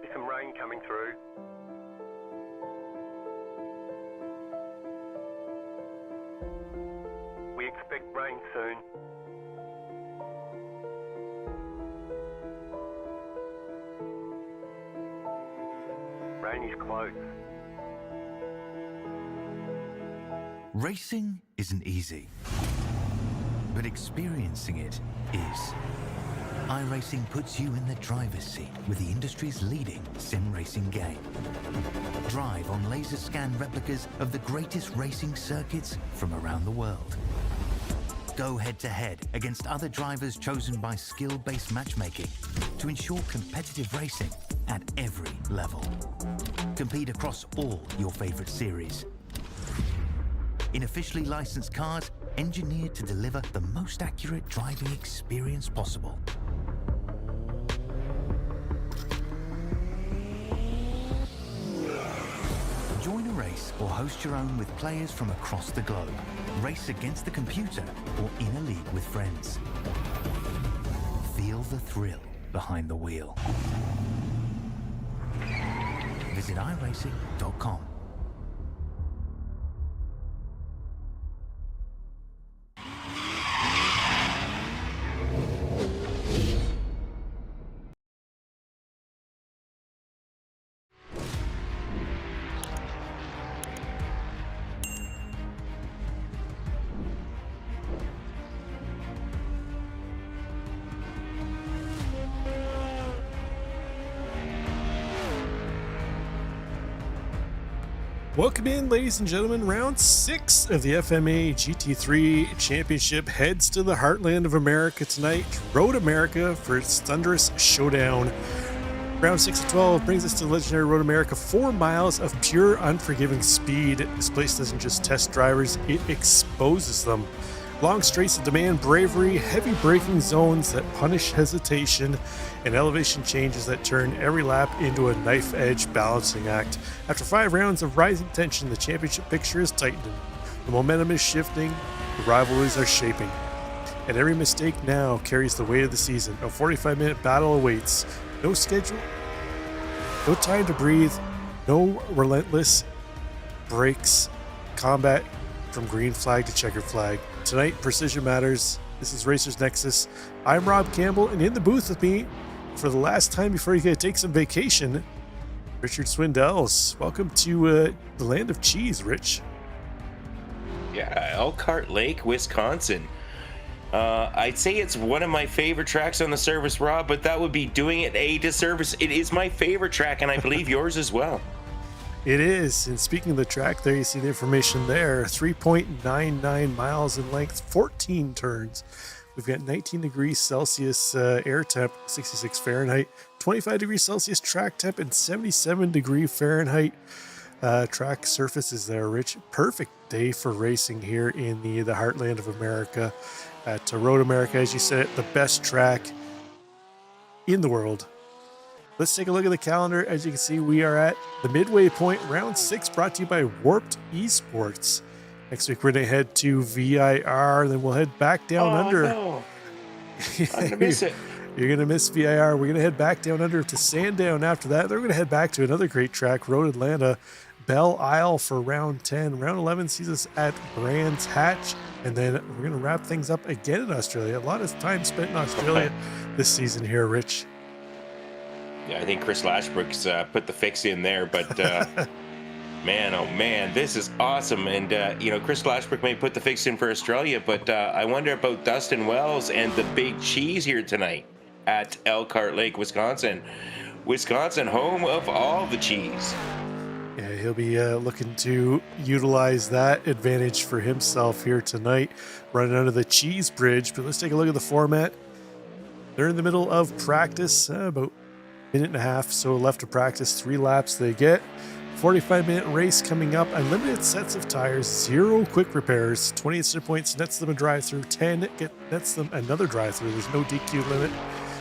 Might be some rain coming through. We expect rain soon. Rain is close. Racing isn't easy, but experiencing it is. iRacing puts you in the driver's seat with the industry's leading sim racing game. Drive on laser scan replicas of the greatest racing circuits from around the world. Go head-to-head against other drivers chosen by skill-based matchmaking to ensure competitive racing at every level. Compete across all your favorite series. In officially licensed cars, engineered to deliver the most accurate driving experience possible. Join a race or host your own with players from across the globe. Race against the computer or in a league with friends. Feel the thrill behind the wheel. Visit iRacing.com. Welcome in, ladies and gentlemen. Round 6 of the FMA GT3 Championship heads to the heartland of America tonight. Road America for its thunderous showdown. Round 6 of 12 brings us to the legendary Road America. 4 miles of pure, unforgiving speed. This place doesn't just test drivers, it exposes them. Long straights that demand bravery, heavy braking zones that punish hesitation, and elevation changes that turn every lap into a knife-edge balancing act. After 5 rounds of rising tension, the championship picture is tightening. The momentum is shifting, the rivalries are shaping. And every mistake now carries the weight of the season. A 45-minute battle awaits. No schedule, no time to breathe, no relentless breaks, combat from green flag to checkered flag. Tonight, precision matters. This is Racers Nexus. I'm Rob Campbell, and in the booth with me, for the last time before you gotta take some vacation, Richard Swindells. Welcome to the land of cheese, Rich. Yeah, Elkhart Lake, Wisconsin. I'd say it's one of my favorite tracks on the service, Rob, but that would be doing it a disservice. It is my favorite track, and I believe yours as well. It is. And speaking of the track, there you see the information there. 3.99 miles in length, 14 turns. We've got 19 degrees Celsius air temp, 66 Fahrenheit, 25 degrees Celsius track temp, and 77 degree Fahrenheit track surfaces there, Rich. Perfect day for racing here in the heartland of America. At Road America, as you said, the best track in the world. Let's take a look at the calendar. As you can see, we are at the midway point, round 6, brought to you by Warped Esports. Next week, we're going to head to VIR, then we'll head back down under. No. I'm going to miss it. You're going to miss VIR. We're going to head back down under to Sandown after that. Then we're going to head back to another great track, Road Atlanta, Belle Isle for round 10. Round 11 sees us at Brands Hatch, and then we're going to wrap things up again in Australia. A lot of time spent in Australia this season here, Rich. Yeah, I think Chris Lashbrook's put the fix in there, but man, oh man, this is awesome. And Chris Lashbrook may put the fix in for Australia, but I wonder about Dustin Wells and the big cheese here tonight at Elkhart Lake, Wisconsin. Wisconsin, home of all the cheese. Yeah, he'll be looking to utilize that advantage for himself here tonight, running under the cheese bridge. But let's take a look at the format. They're in the middle of practice, about minute and a half so left to practice. 3 laps they get. 45-minute race coming up. Unlimited sets of tires, 0 quick repairs. 20 instant points nets them a drive-through. 10 nets them another drive-through. There's no DQ limit.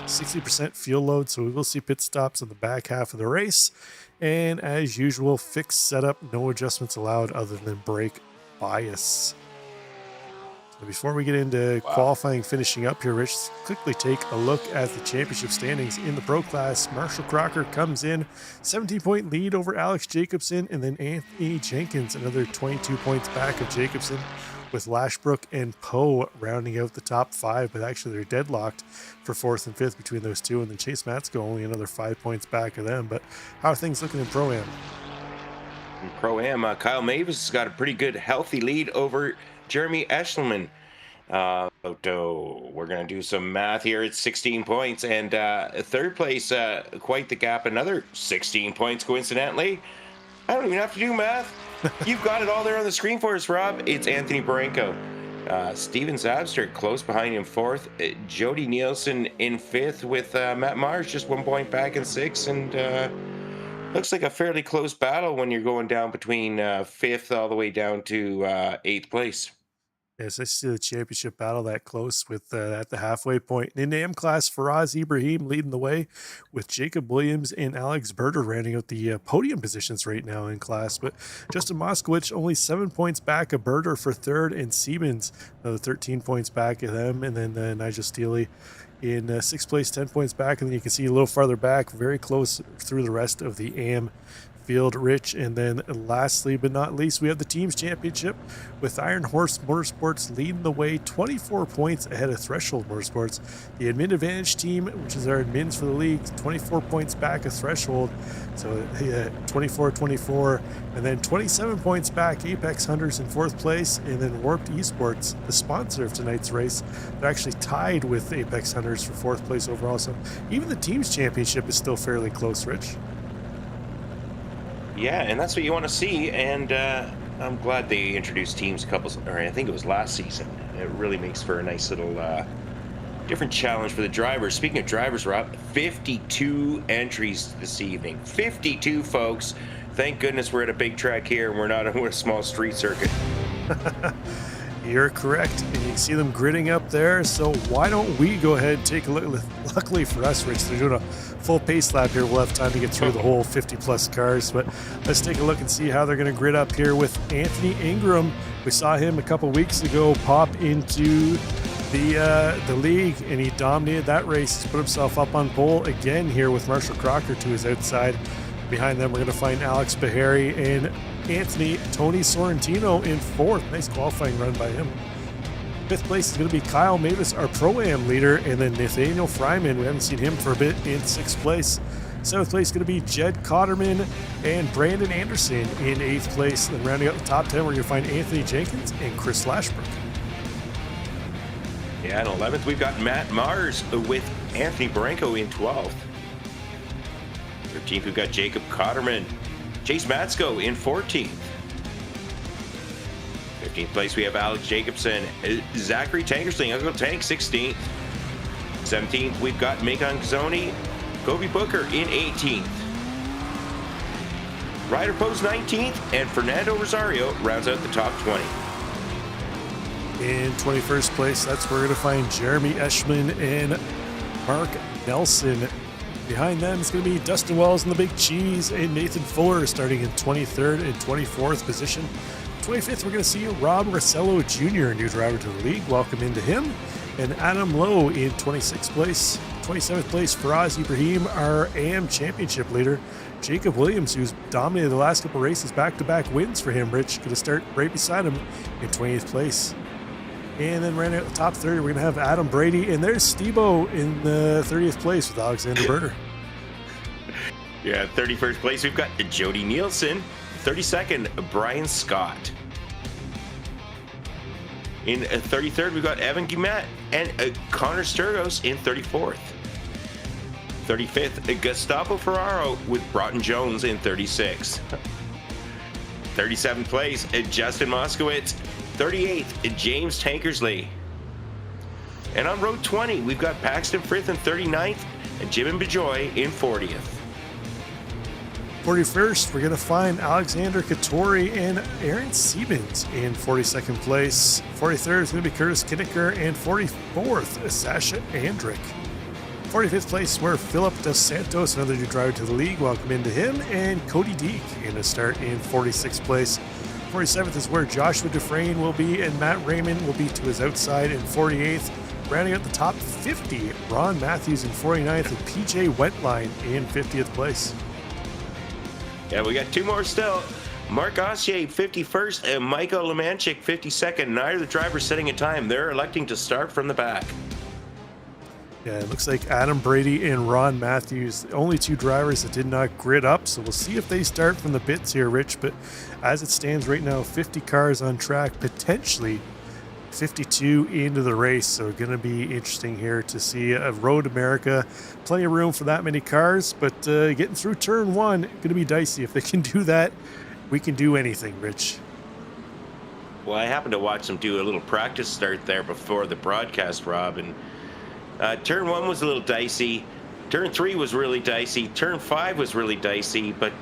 60% fuel load, so we will see pit stops on the back half of the race. And as usual, fixed setup, no adjustments allowed other than brake bias. Before we get into qualifying, finishing up here, Rich, let's quickly take a look at the championship standings in the pro class. Marshall Crocker comes in 17-point lead over Alex Jacobson, and then Anthony Jenkins another 22 points back of Jacobson, with Lashbrook and Poe rounding out the top 5, but actually they're deadlocked for 4th and 5th between those two, and then Chase Matsko only another 5 points back of them. But how are things looking in Pro-Am? In Pro-Am, Kyle Mavis has got a pretty good, healthy lead over Jeremy Eschelman. We're going to do some math here. It's 16 points, and third place, quite the gap, another 16 points, coincidentally. I don't even have to do math. You've got it all there on the screen for us, Rob. It's Anthony Barenko. Steven Zabster close behind him 4th. Jody Nielsen in 5th, with Matt Mars just 1 point back in 6th. And looks like a fairly close battle when you're going down between 5th all the way down to 8th place. Yes, I see the championship battle that close with at the halfway point. In the M class, Faraz Ibrahim leading the way, with Jacob Williams and Alex Berger rounding out the podium positions right now in class. But Justin Moskowitz only 7 points back of Berger for 3rd, and Siemens another 13 points back of them. And then Nigel Steele in 6th place, 10 points back. And then you can see a little farther back, very close through the rest of the AM field, Rich. And then lastly but not least, we have the teams championship, with Iron Horse Motorsports leading the way, 24 points ahead of Threshold Motorsports. The Admin Advantage team, which is our admins for the league, 24 points back of Threshold, so 24-24, and then 27 points back Apex Hunters in 4th place, and then Warped Esports, the sponsor of tonight's race, they're actually tied with Apex Hunters for 4th place overall. So even the teams championship is still fairly close, Rich. Yeah, and that's what you want to see, and I'm glad they introduced teams couples, or I think it was last season. It really makes for a nice little different challenge for the drivers. Speaking of drivers, Rob, 52 entries this evening. 52, folks. Thank goodness we're at a big track here and we're not on a small street circuit. You're correct, and you can see them gridding up there, so why don't we go ahead and take a look. Luckily for us, Rich, they're doing a full pace lap here. We'll have time to get through the whole 50 plus cars, but let's take a look and see how they're going to grid up here with Anthony Ingram. We saw him a couple weeks ago pop into the league, and he dominated that race. He's put himself up on pole again here with Marshall Crocker to his outside. Behind them, we're going to find Alex Bahari and Tony Sorrentino in 4th. Nice qualifying run by him. 5th place is going to be Kyle Mavis, our Pro-Am leader, and then Nathaniel Fryman. We haven't seen him for a bit, in 6th place. 7th place is going to be Jed Cotterman and Brandon Anderson in 8th place. And rounding out the top 10, we're going to find Anthony Jenkins and Chris Lashbrook. Yeah, in 11th, we've got Matt Mars with Anthony Barenko in 12th. 13th, we've got Jacob Cotterman. Chase Matsko in 14th. 15th place, we have Alex Jacobson. Zachary Tankersling, Uncle Tank, 16th. 17th, we've got Macon Zoni. Kobe Booker in 18th. Ryder Pose 19th, and Fernando Rosario rounds out the top 20. In 21st place, that's where we're going to find Jeremy Eschman and Mark Nelson. Behind them is going to be Dustin Wells and the Big Cheese, and Nathan Fuller starting in 23rd and 24th position. 25th, we're going to see Rob Rossello Jr., new driver to the league. Welcome into him. And Adam Lowe in 26th place. 27th place, Faraz Ibrahim, our AM championship leader. Jacob Williams, who's dominated the last couple races, back-to-back wins for him, Rich, going to start right beside him in 20th place. And then right at the top 30, we're going to have Adam Brady. And there's Stebo in the 30th place with Alexander Berger. Yeah, 31st place, we've got Jody Nielsen. 32nd, Brian Scott. In 33rd, we've got Evan Guimet and Connor Sturgos in 34th. 35th, Gustavo Ferraro with Broughton Jones in 36th. 37th place, Justin Moskowitz. 38th, James Tankersley. And on road 20, we've got Paxton Frith in 39th and Jim Bejoy in 40th. 41st, we're going to find Alexander Katori and Aaron Siemens in 42nd place. 43rd is going to be Curtis Kinnicker, and 44th, Sasha Andrick. 45th place, we're Philip Dos Santos, another new driver to the league. Welcome into him. And Cody Deek in a start in 46th place. 47th is where Joshua Dufresne will be, and Matt Raymond will be to his outside in 48th. Rounding out the top 50, Ron Matthews in 49th and PJ Wentline in 50th place. Yeah, we got two more still. Mark Ossier, 51st, and Michael Lemanchik, 52nd. Neither of the drivers setting a time. They're electing to start from the back. Yeah, it looks like Adam Brady and Ron Matthews, the only two drivers that did not grid up. So we'll see if they start from the pits here, Rich. But as it stands right now, 50 cars on track, potentially 52 into the race. So going to be interesting here to see a Road America. Plenty of room for that many cars, but getting through turn one, going to be dicey. If they can do that, we can do anything, Rich. Well, I happened to watch them do a little practice start there before the broadcast, Rob, and turn one was a little dicey. Turn three was really dicey. Turn five was really dicey, but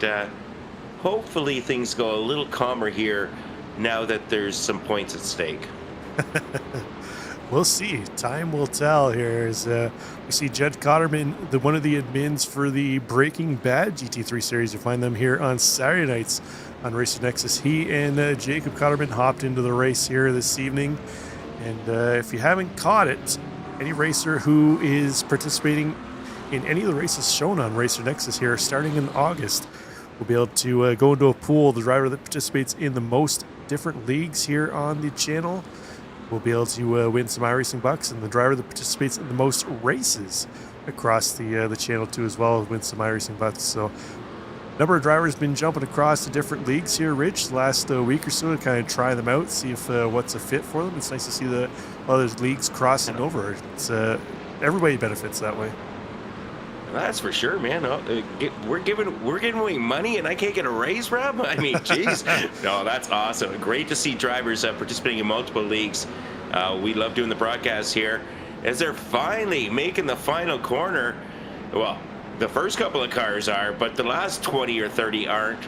hopefully things go a little calmer here now that there's some points at stake. We'll see. Time will tell here as we see Judd Cotterman, one of the admins for the Breaking Bad GT3 series. You find them here on Saturday nights on Racer Nexus. He and Jacob Cotterman hopped into the race here this evening. And if you haven't caught it, any racer who is participating in any of the races shown on Racer Nexus here starting in August will be able to go into a pool. The driver that participates in the most different leagues here on the channel will be able to win some iRacing bucks, and the driver that participates in the most races across the channel too as well will win some iRacing bucks. So a number of drivers been jumping across the different leagues here, Rich, the last week or so to kind of try them out, see if what's a fit for them. It's nice to see the other leagues crossing over. It's everybody benefits that way. That's for sure, man. We're giving away money, and I can't get a raise, Rob. I mean, geez. No, that's awesome. Great to see drivers participating in multiple leagues. We love doing the broadcasts here as they're finally making the final corner. Well, the first couple of cars are, but the last 20 or 30 aren't.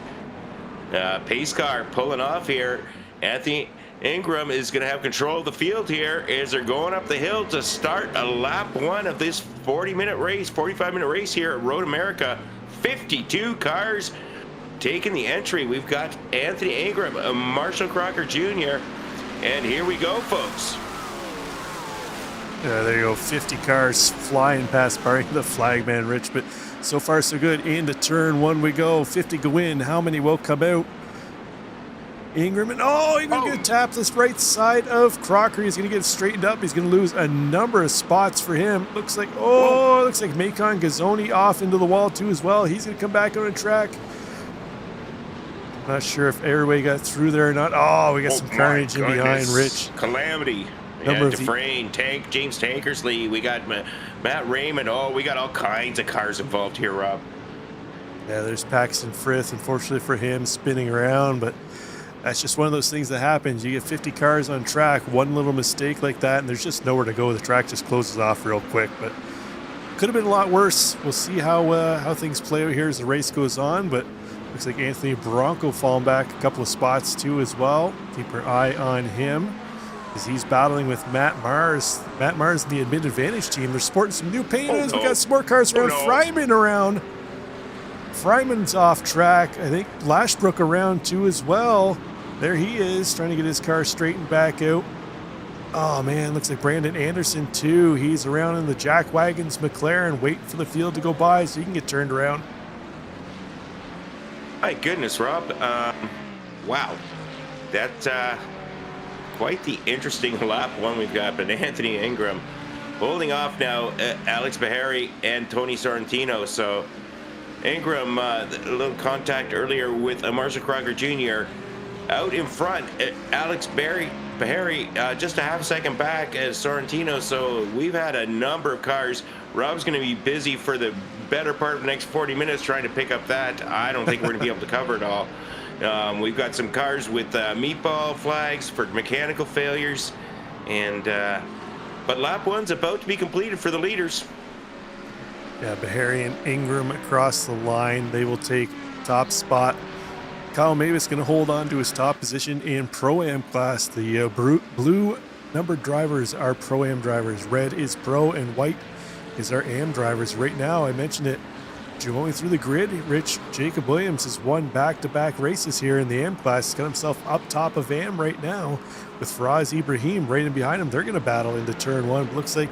Pace car pulling off here. Anthony Ingram is going to have control of the field here as they're going up the hill to start a lap one of this 45-minute race here at Road America. 52 cars taking the entry. We've got Anthony Ingram, Marshall Crocker Jr., and here we go, folks. There you go, 50 cars flying past barring the flagman, Rich, but so far so good. Into turn one we go, 50 go in. How many will come out? Ingram, and Ingram going to tap this right side of Crocker. He's going to get straightened up. He's going to lose a number of spots for him. Looks like, looks like Macon Gazzoni off into the wall too as well. He's going to come back on the track. Not sure if everybody got through there or not. We got some carnage in behind, Rich. Calamity. Dufresne, James Tankersley. We got Matt Raymond. We got all kinds of cars involved here, Rob. Yeah, there's Paxton Frith, unfortunately for him, spinning around, but that's just one of those things that happens. You get 50 cars on track, one little mistake like that, and there's just nowhere to go. The track just closes off real quick, but could have been a lot worse. We'll see how things play out here as the race goes on, but looks like Anthony Bronco falling back a couple of spots too as well. Keep your eye on him as he's battling with Matt Mars. Matt Mars and the Admit Advantage team. They're sporting some new paint. We got some more cars around. Fryman around. Fryman's off track. I think Lashbrook around too as well. There he is, trying to get his car straightened back out. Oh man, looks like Brandon Anderson too. He's around in the Jack Wagons McLaren, waiting for the field to go by so he can get turned around. My goodness, Rob. Wow. That's quite the interesting lap one we've got. But Anthony Ingram holding off now, Alex Bahari and Tony Sorrentino. So Ingram, a little contact earlier with Marshall Crocker Jr. Out in front, Alex Bahari just a half second back as Sorrentino. So we've had a number of cars. Rob's going to be busy for the better part of the next 40 minutes trying to pick up that. I don't think we're going to be able to cover it all. We've got some cars with meatball flags for mechanical failures, and but lap one's about to be completed for the leaders. Yeah, Bahari and Ingram across the line. They will take top spot. Kyle Mavis going to hold on to his top position in Pro-Am class. The blue numbered drivers are Pro-Am drivers. Red is Pro and white is our Am drivers. Right now, I mentioned it, going through the grid, Rich, Jacob Williams has won back-to-back races here in the AM class. He's got himself up top of AM right now with Faraz Ibrahim right in behind him. They're going to battle into turn one. It looks like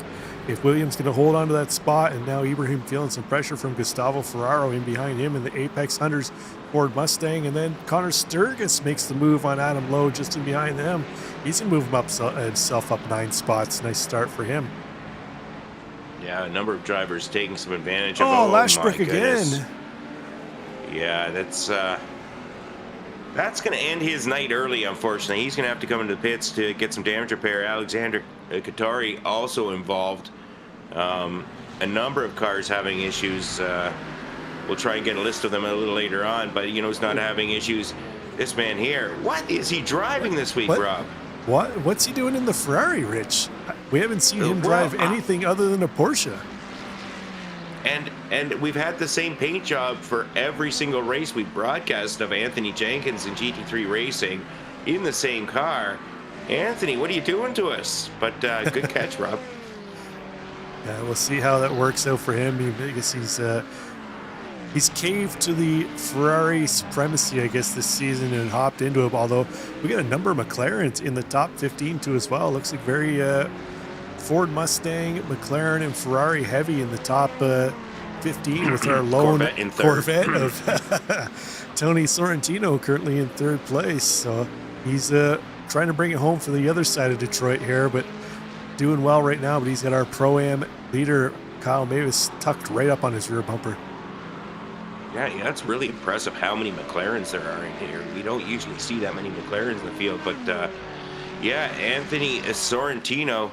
if Williams going to hold on to that spot, and now Ibrahim feeling some pressure from Gustavo Ferraro in behind him in the Apex Hunters Ford Mustang, and then Connor Sturgis makes the move on Adam Lowe just in behind them. He's going to move him up himself up 9 spots. Nice start for him. Yeah, a number of drivers taking some advantage of. Oh, Lashbrook again. Yeah, that's going to end his night early, unfortunately. He's going to have to come into the pits to get some damage repair. Alexander Qatari also involved. A number of cars having issues. We'll try and get a list of them a little later on, but you know who's not having issues? This man here. What is he driving this week, Rob? What's he doing in the Ferrari, Rich? We haven't seen him drive anything other than a Porsche. And we've had the same paint job for every single race we broadcast of Anthony Jenkins in GT3 Racing in the same car. Anthony, what are you doing to us? But good catch, Rob. Yeah, we'll see how that works out for him. I guess he's caved to the Ferrari supremacy, I guess, this season and hopped into it. Although we got a number of McLarens in the top 15 too as well. Looks like very Ford Mustang, McLaren, and Ferrari heavy in the top 15 with our lone Corvette of Tony Sorrentino currently in 3rd place. So he's trying to bring it home for the other side of Detroit here, but doing well right now. But he's got our Pro-Am leader, Kyle Mavis, tucked right up on his rear bumper. Yeah, that's really impressive how many McLarens there are in here. We don't usually see that many McLarens in the field, but yeah, Anthony Sorrentino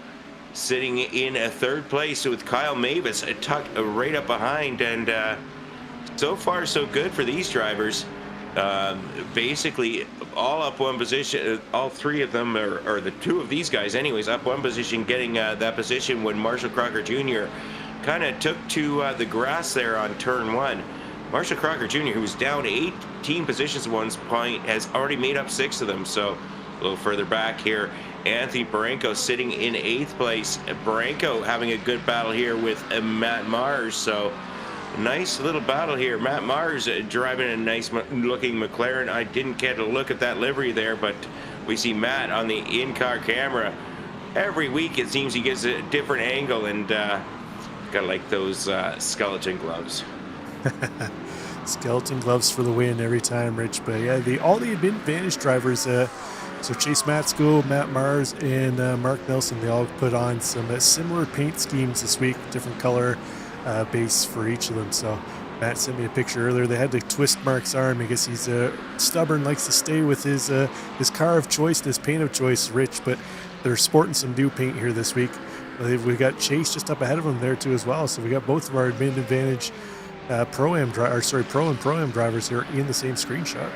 sitting in 3rd place with Kyle Mavis tucked right up behind, and so far so good for these drivers. Basically all up one position, all 3 of them, or the 2 of these guys anyways, up one position, getting that position when Marshall Crocker Jr. kind of took to the grass there on turn 1. Marshall Crocker Jr., who was down 18 positions at one point, has already made up 6 of them. So a little further back here, Anthony Baranco sitting in 8th place. Baranco having a good battle here with Matt Mars. So nice little battle here. Matt Mars driving a nice looking McLaren. I didn't get a look at that livery there, but we see Matt on the in-car camera. Every week it seems he gets a different angle, and got like those skeleton gloves. Skeleton gloves for the win every time, Rich. But yeah, all the advantage drivers, so Chase Matsko, Matt Mars, and Mark Nelson, they all put on some similar paint schemes this week, different color base for each of them. So Matt sent me a picture earlier. They had to twist Mark's arm. I guess he's stubborn, likes to stay with his car of choice, his paint of choice, Rich. But they're sporting some new paint here this week. We got Chase just up ahead of him there too as well. So we got both of our advantage Pro and Pro-Am drivers here in the same screenshot.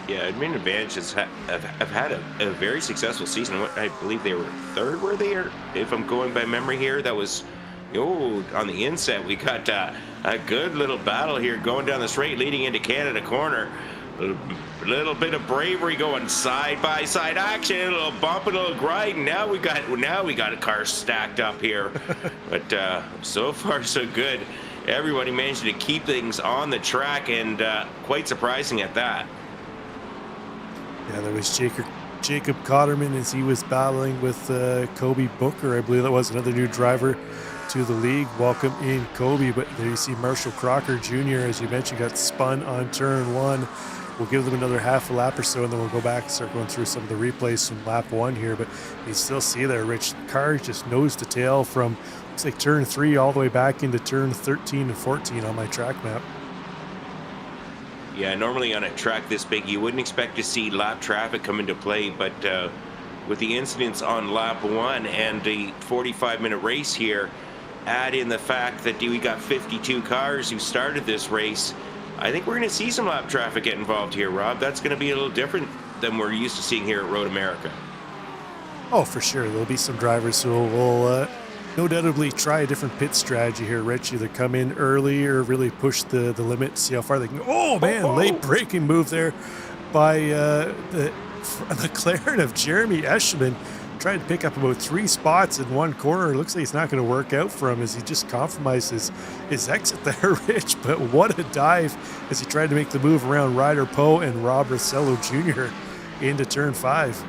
Yeah, Admin Advantages have had a very successful season. I believe they were 3rd, were they? Or if I'm going by memory here, that was, on the inset, we got a good little battle here going down the straight leading into Canada corner. A little bit of bravery going side by side action, a little bump, a little grind. Now we got a car stacked up here, but so far so good. Everybody managed to keep things on the track, and quite surprising at that. Yeah, there was Jacob Cotterman as he was battling with Kobe Booker, I believe that was another new driver to the league. Welcome in, Kobe. But there you see Marshall Crocker Jr., as you mentioned, got spun on turn 1. We'll give them another half a lap or so, and then we'll go back and start going through some of the replays from lap 1 here. But you still see there, Rich, the car just nose to tail from, looks like turn 3 all the way back into turn 13 and 14 on my track map. Yeah, normally on a track this big, you wouldn't expect to see lap traffic come into play, but with the incidents on lap 1 and the 45-minute race here, add in the fact that we got 52 cars who started this race, I think we're going to see some lap traffic get involved here, Rob. That's going to be a little different than we're used to seeing here at Road America. Oh, for sure. There'll be some drivers who will no doubtably try a different pit strategy here, Rich. Either come in early or really push the limit, see how far they can go. Oh, man, late braking move there by the McLaren of Jeremy Eschman. tried to pick up about 3 spots in one corner. It looks like it's not going to work out for him as he just compromised his exit there, Rich. But what a dive as he tried to make the move around Ryder Poe and Rob Rossello Jr. into turn 5.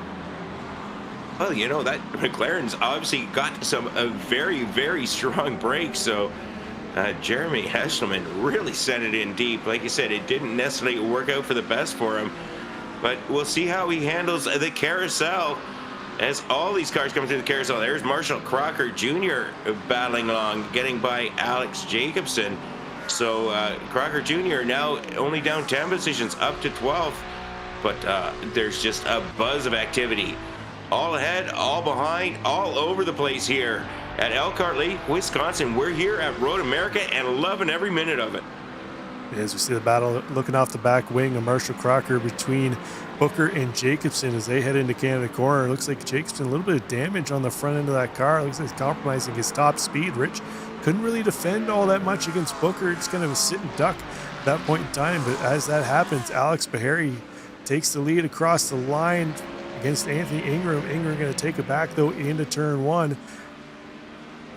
Well, you know, that McLaren's obviously got some very, very strong brakes. So Jeremy Hesselman really sent it in deep. Like you said, it didn't necessarily work out for the best for him. But we'll see how he handles the carousel as all these cars come through the carousel. There's Marshall Crocker Jr. battling along, getting by Alex Jacobson. So Crocker Jr. now only down 10 positions, up to 12th. But there's just a buzz of activity. All ahead, all behind, all over the place here at Elkhart Lake, Wisconsin. We're here at Road America and loving every minute of it. As we see the battle looking off the back wing of Marshall Crocker between Booker and Jacobson as they head into Canada Corner. It looks like Jacobson a little bit of damage on the front end of that car. It looks like he's compromising his top speed. Rich couldn't really defend all that much against Booker. It's kind of a sit and duck at that point in time. But as that happens, Alex Bahari takes the lead across the line against Anthony Ingram. Ingram going to take it back though into turn 1.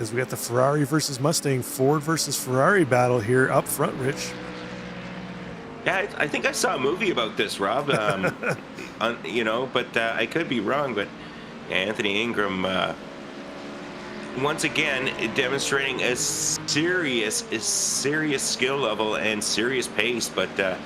As we got the Ferrari versus Mustang, Ford versus Ferrari battle here up front, Rich. Yeah, I think I saw a movie about this, Rob. You know, but I could be wrong. But Anthony Ingram, once again, demonstrating a serious skill level and serious pace. But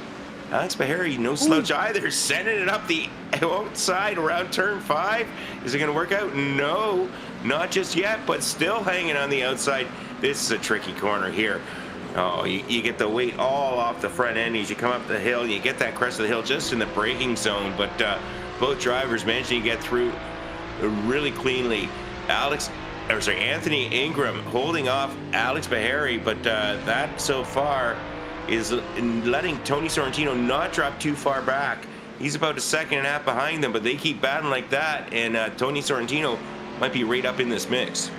Alex Bahari, no slouch either, sending it up the outside around turn 5. Is it going to work out? No, not just yet, but still hanging on the outside. This is a tricky corner here. Oh, you get the weight all off the front end as you come up the hill. You get that crest of the hill just in the braking zone, but both drivers managing to get through really cleanly. Anthony Ingram holding off Alex Bahari, but that so far is letting Tony Sorrentino not drop too far back. He's about a second and a half behind them, but they keep battling like that, and Tony Sorrentino might be right up in this mix.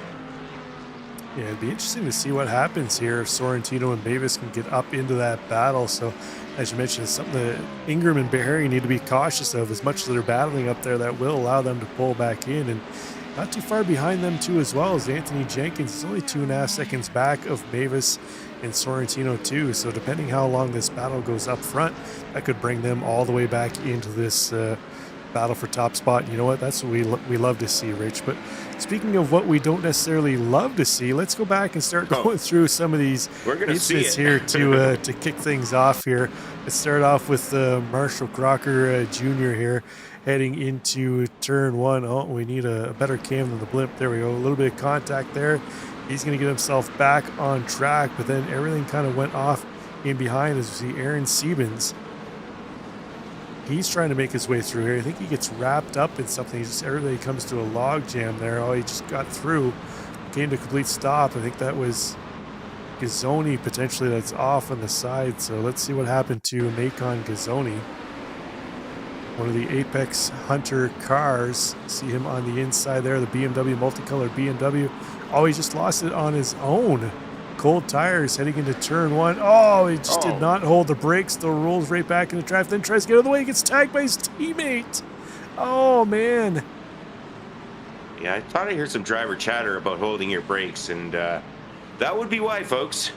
Yeah, it'd be interesting to see what happens here if Sorrentino and Davis can get up into that battle. So, as you mentioned, it's something that Ingram and Bahari need to be cautious of. As much as they're battling up there, that will allow them to pull back in. And not too far behind them, too, as well, as Anthony Jenkins is only 2.5 seconds back of Mavis and Sorrentino, too. So, depending how long this battle goes up front, that could bring them all the way back into this battle for top spot. And you know what? That's what we love to see, Rich. But speaking of what we don't necessarily love to see, let's go back and start going through some of these incidents here to kick things off here. Let's start off with Marshall Crocker Jr. here heading into turn 1. Oh, we need a better cam than the blimp. There we go. A little bit of contact there. He's going to get himself back on track, but then everything kind of went off in behind as we see Aaron Siebens. He's trying to make his way through here. I think he gets wrapped up in something. Everybody comes to a log jam there. Oh, he just got through. Came to a complete stop. I think that was Gazzoni potentially that's off on the side. So let's see what happened to Macon Gazzoni. One of the Apex Hunter cars. See him on the inside there. The BMW, multicolored BMW. Oh, he just lost it on his own. Cold tires heading into turn 1. Oh, he just did not hold the brakes. Still rolls right back into traffic. Then tries to get out of the way. He gets tagged by his teammate. Oh, man. Yeah, I thought I heard some driver chatter about holding your brakes, and that would be why, folks.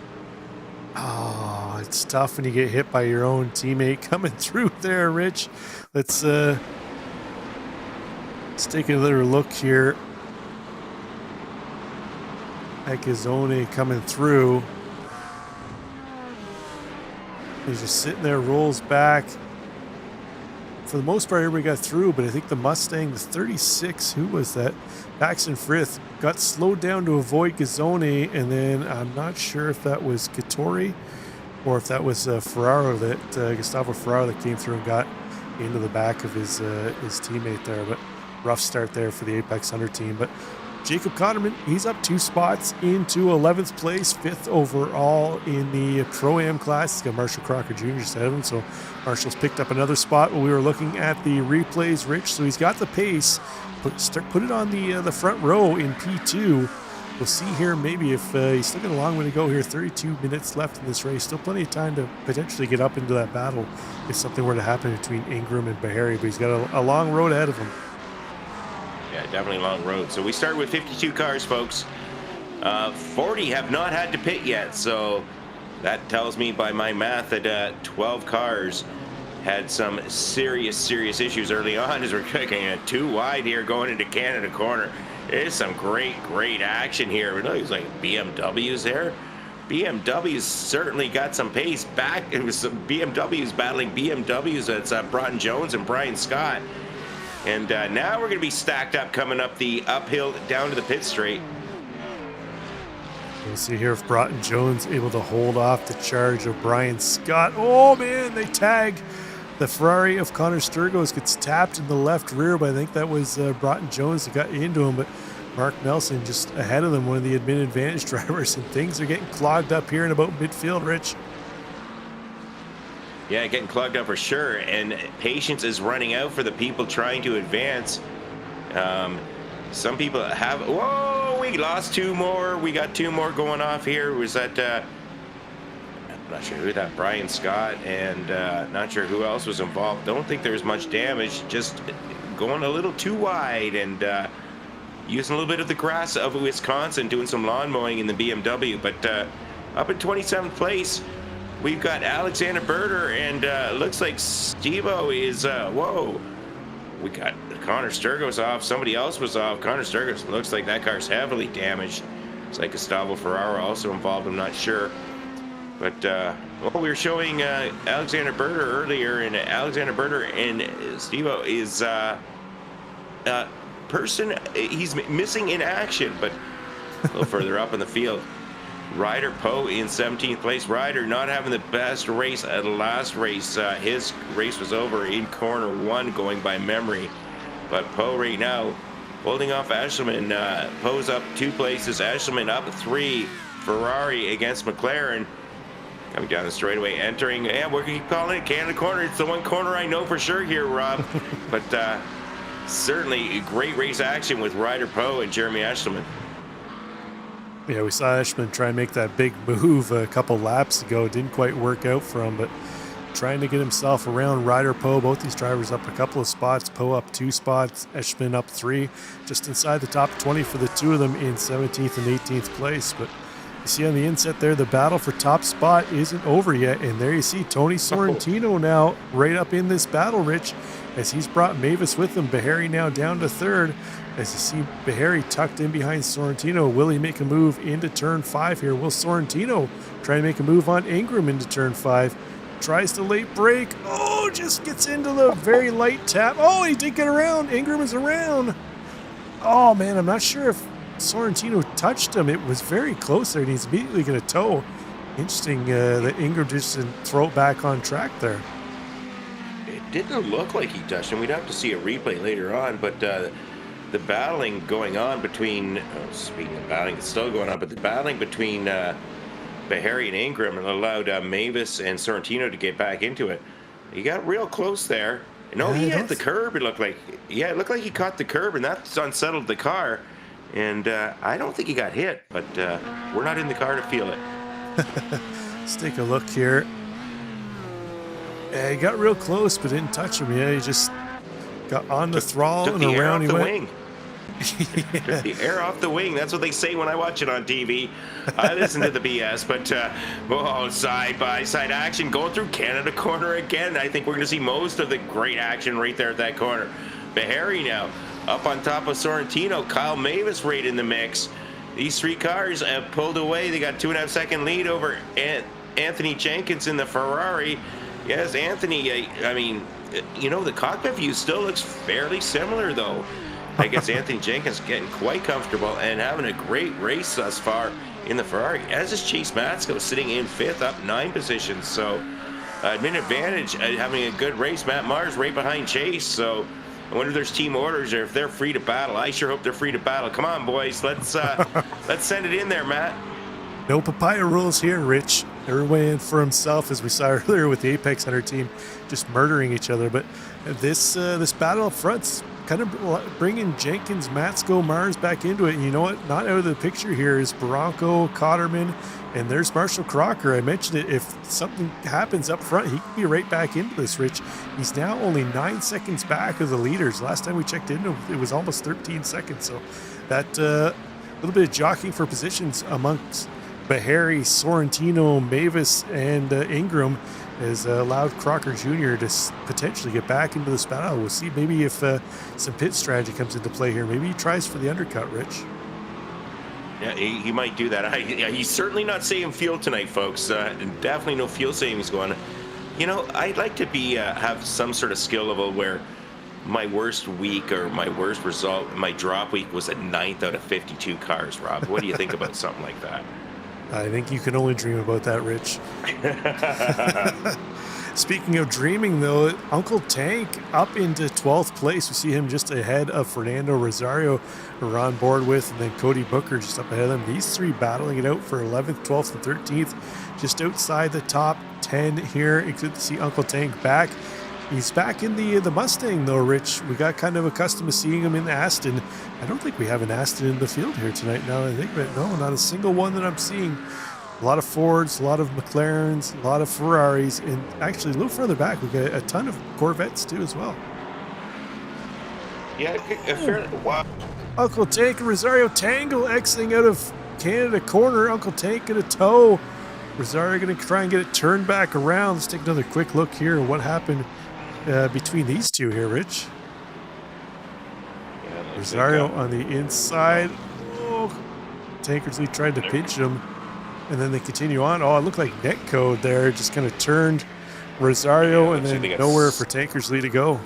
Oh, it's tough when you get hit by your own teammate coming through there, Rich. Let's take another look here. Gazzoni coming through. He's just sitting there, rolls back. For the most part, everybody got through, but I think the Mustang, the 36, who was that? Paxton Frith got slowed down to avoid Gazzoni, and then I'm not sure if that was Cattori or if that was Ferraro, that Gustavo Ferraro that came through and got into the back of his teammate there. But rough start there for the Apex Hunter team. But Jacob Cotterman, he's up 2 spots into 11th place, 5th overall in the Pro-Am class. He's got Marshall Crocker Jr. ahead of him, so Marshall's picked up another spot while we were looking at the replays, Rich. So he's got the pace. Put it on the front row in P2. We'll see here maybe if he's still got a long way to go here. 32 minutes left in this race. Still plenty of time to potentially get up into that battle if something were to happen between Ingram and Bahari, but he's got a long road ahead of him. Yeah, definitely a long road. So we start with 52 cars, folks. 40 have not had to pit yet, so that tells me by my math that 12 cars had some serious issues early on as we're kicking it too wide here going into Canada corner. There's some great action here. It looks like BMWs there. BMWs certainly got some pace back. It was some BMWs battling BMWs. That's Broughton Jones and Brian Scott. And now we're going to be stacked up coming up the uphill down to the pit straight. We'll see here if Broughton Jones able to hold off the charge of Brian Scott. Oh man, they tag. The Ferrari of Connor Sturgis gets tapped in the left rear, but I think that was Broughton Jones that got into him. But Mark Nelson just ahead of them, one of the admin advantage drivers, and things are getting clogged up here in about midfield, Rich. Yeah, getting clogged up for sure, and patience is running out for the people trying to advance. Some people have, whoa, we lost 2 more. We got 2 more going off here. Was that, I'm not sure who that, Brian Scott, and not sure who else was involved. Don't think there was much damage, just going a little too wide and using a little bit of the grass of Wisconsin, doing some lawn mowing in the BMW. But up in 27th place, we've got Alexander Berter, and looks like Steve-O is, whoa. We got Connor Sturgis off. Somebody else was off. Connor Sturgis looks like that car's heavily damaged. It's like Gustavo Ferrara also involved. I'm not sure. But, well, we were showing Alexander Berter earlier, and Alexander Berter and Steve-O is person. He's missing in action, but a little further up in the field. Ryder Poe in 17th place. Ryder not having the best race at the last race. His race was over in corner 1 going by memory. But Poe right now holding off Eshelman. Poe's up 2 places. Eshelman up 3. Ferrari against McLaren. Coming down the straightaway, entering. Yeah, we're going to keep calling it Canada corner. It's the one corner I know for sure here, Rob. But certainly great race action with Ryder Poe and Jeremy Eshelman. Yeah, we saw Eshelman try and make that big move a couple laps ago. It didn't quite work out for him, but trying to get himself around Ryder Poe. Both these drivers up a couple of spots. Poe up 2 spots, Eshelman up 3. Just inside the top 20 for the 2 of them in 17th and 18th place. But you see on the inset there, the battle for top spot isn't over yet. And there you see Tony Sorrentino now right up in this battle, Rich, as he's brought Mavis with him. Bahari now down to 3rd. As you see Bahari tucked in behind Sorrentino. Will he make a move into turn 5 here? Will Sorrentino try to make a move on Ingram into turn 5? Tries to late brake. Oh, just gets into the very light tap. Oh, he did get around. Ingram is around. Oh, man, I'm not sure if Sorrentino touched him. It was very close there, and he's immediately going to tow. Interesting that Ingram just didn't throw it back on track there. It didn't look like he touched him. We'd have to see a replay later on, but the battling going on between, speaking of battling, it's still going on, but the battling between Bahari and Ingram allowed Mavis and Sorrentino to get back into it. He got real close there. No, he hit the curb, it looked like. Yeah, it looked like he caught the curb, and that's unsettled the car. And I don't think he got hit, but we're not in the car to feel it. Let's take a look here. He got real close, but didn't touch him. Yeah, he just got on the throttle and around he went. Wing. Took the air off the wing. That's what they say when I watch it on TV. I listen to the BS, but side-by-side action going through Canada corner again. I think we're going to see most of the great action right there at that corner. Bahari now up on top of Sorrentino. Kyle Mavis right in the mix. These 3 cars have pulled away. They got 2.5 second lead over Anthony Jenkins in the Ferrari. Yes, Anthony, I mean, you know, the cockpit view still looks fairly similar, though. I guess Anthony Jenkins getting quite comfortable and having a great race thus far in the Ferrari, as is Chase Matsko sitting in 5th, up 9 positions. So, admin advantage having a good race. Matt Mars right behind Chase. So, I wonder if there's team orders or if they're free to battle. I sure hope they're free to battle. Come on, boys. Let's send it in there, Matt. No papaya rules here, Rich. Everyone in for himself, as we saw earlier with the Apex Hunter team just murdering each other. But this battle up front's kind of bringing Jenkins, Matsko, Mars back into it. And you know what? Not out of the picture here is Bronco, Cotterman, and there's Marshall Crocker. I mentioned it. If something happens up front, he can be right back into this, Rich. He's now only 9 seconds back of the leaders. Last time we checked in, it was almost 13 seconds. So that little bit of jockeying for positions amongst Bahari, Sorrentino, Mavis, and Ingram has allowed Crocker Jr. to potentially get back into this battle. We'll see maybe if some pit strategy comes into play here. Maybe he tries for the undercut, Rich. Yeah, he might do that. He's certainly not saving fuel tonight, folks. Definitely no fuel savings going on. You know, I'd like to be have some sort of skill level where my worst week or my worst result, my drop week was a 9th out of 52 cars, Rob. What do you think about something like that? I think you can only dream about that, Rich. Speaking of dreaming, though, Uncle Tank up into 12th place. We see him just ahead of Fernando Rosario, who we're on board with, and then Cody Booker just up ahead of them. These three battling it out for 11th, 12th, and 13th, just outside the top 10 here. It's good to see Uncle Tank back. He's back in the Mustang, though, Rich. We got kind of accustomed to seeing him in the Aston. I don't think we have an Aston in the field here tonight now I think, but no, not a single one that I'm seeing. A lot of Fords, a lot of McLarens, a lot of Ferraris, and actually a little further back, we got a ton of Corvettes, too, as well. Yeah, wow. Uncle Tank and Rosario Tangle exiting out of Canada corner. Uncle Tank in a tow. Rosario going to try and get it turned back around. Let's take another quick look here at what happened between these two here, Rich. Yeah, Rosario on the inside. Oh, Tankersley tried to pinch him, and then they continue on. Oh, it looked like netcode there. Just kind of turned Rosario, and then nowhere for Tankersley to go.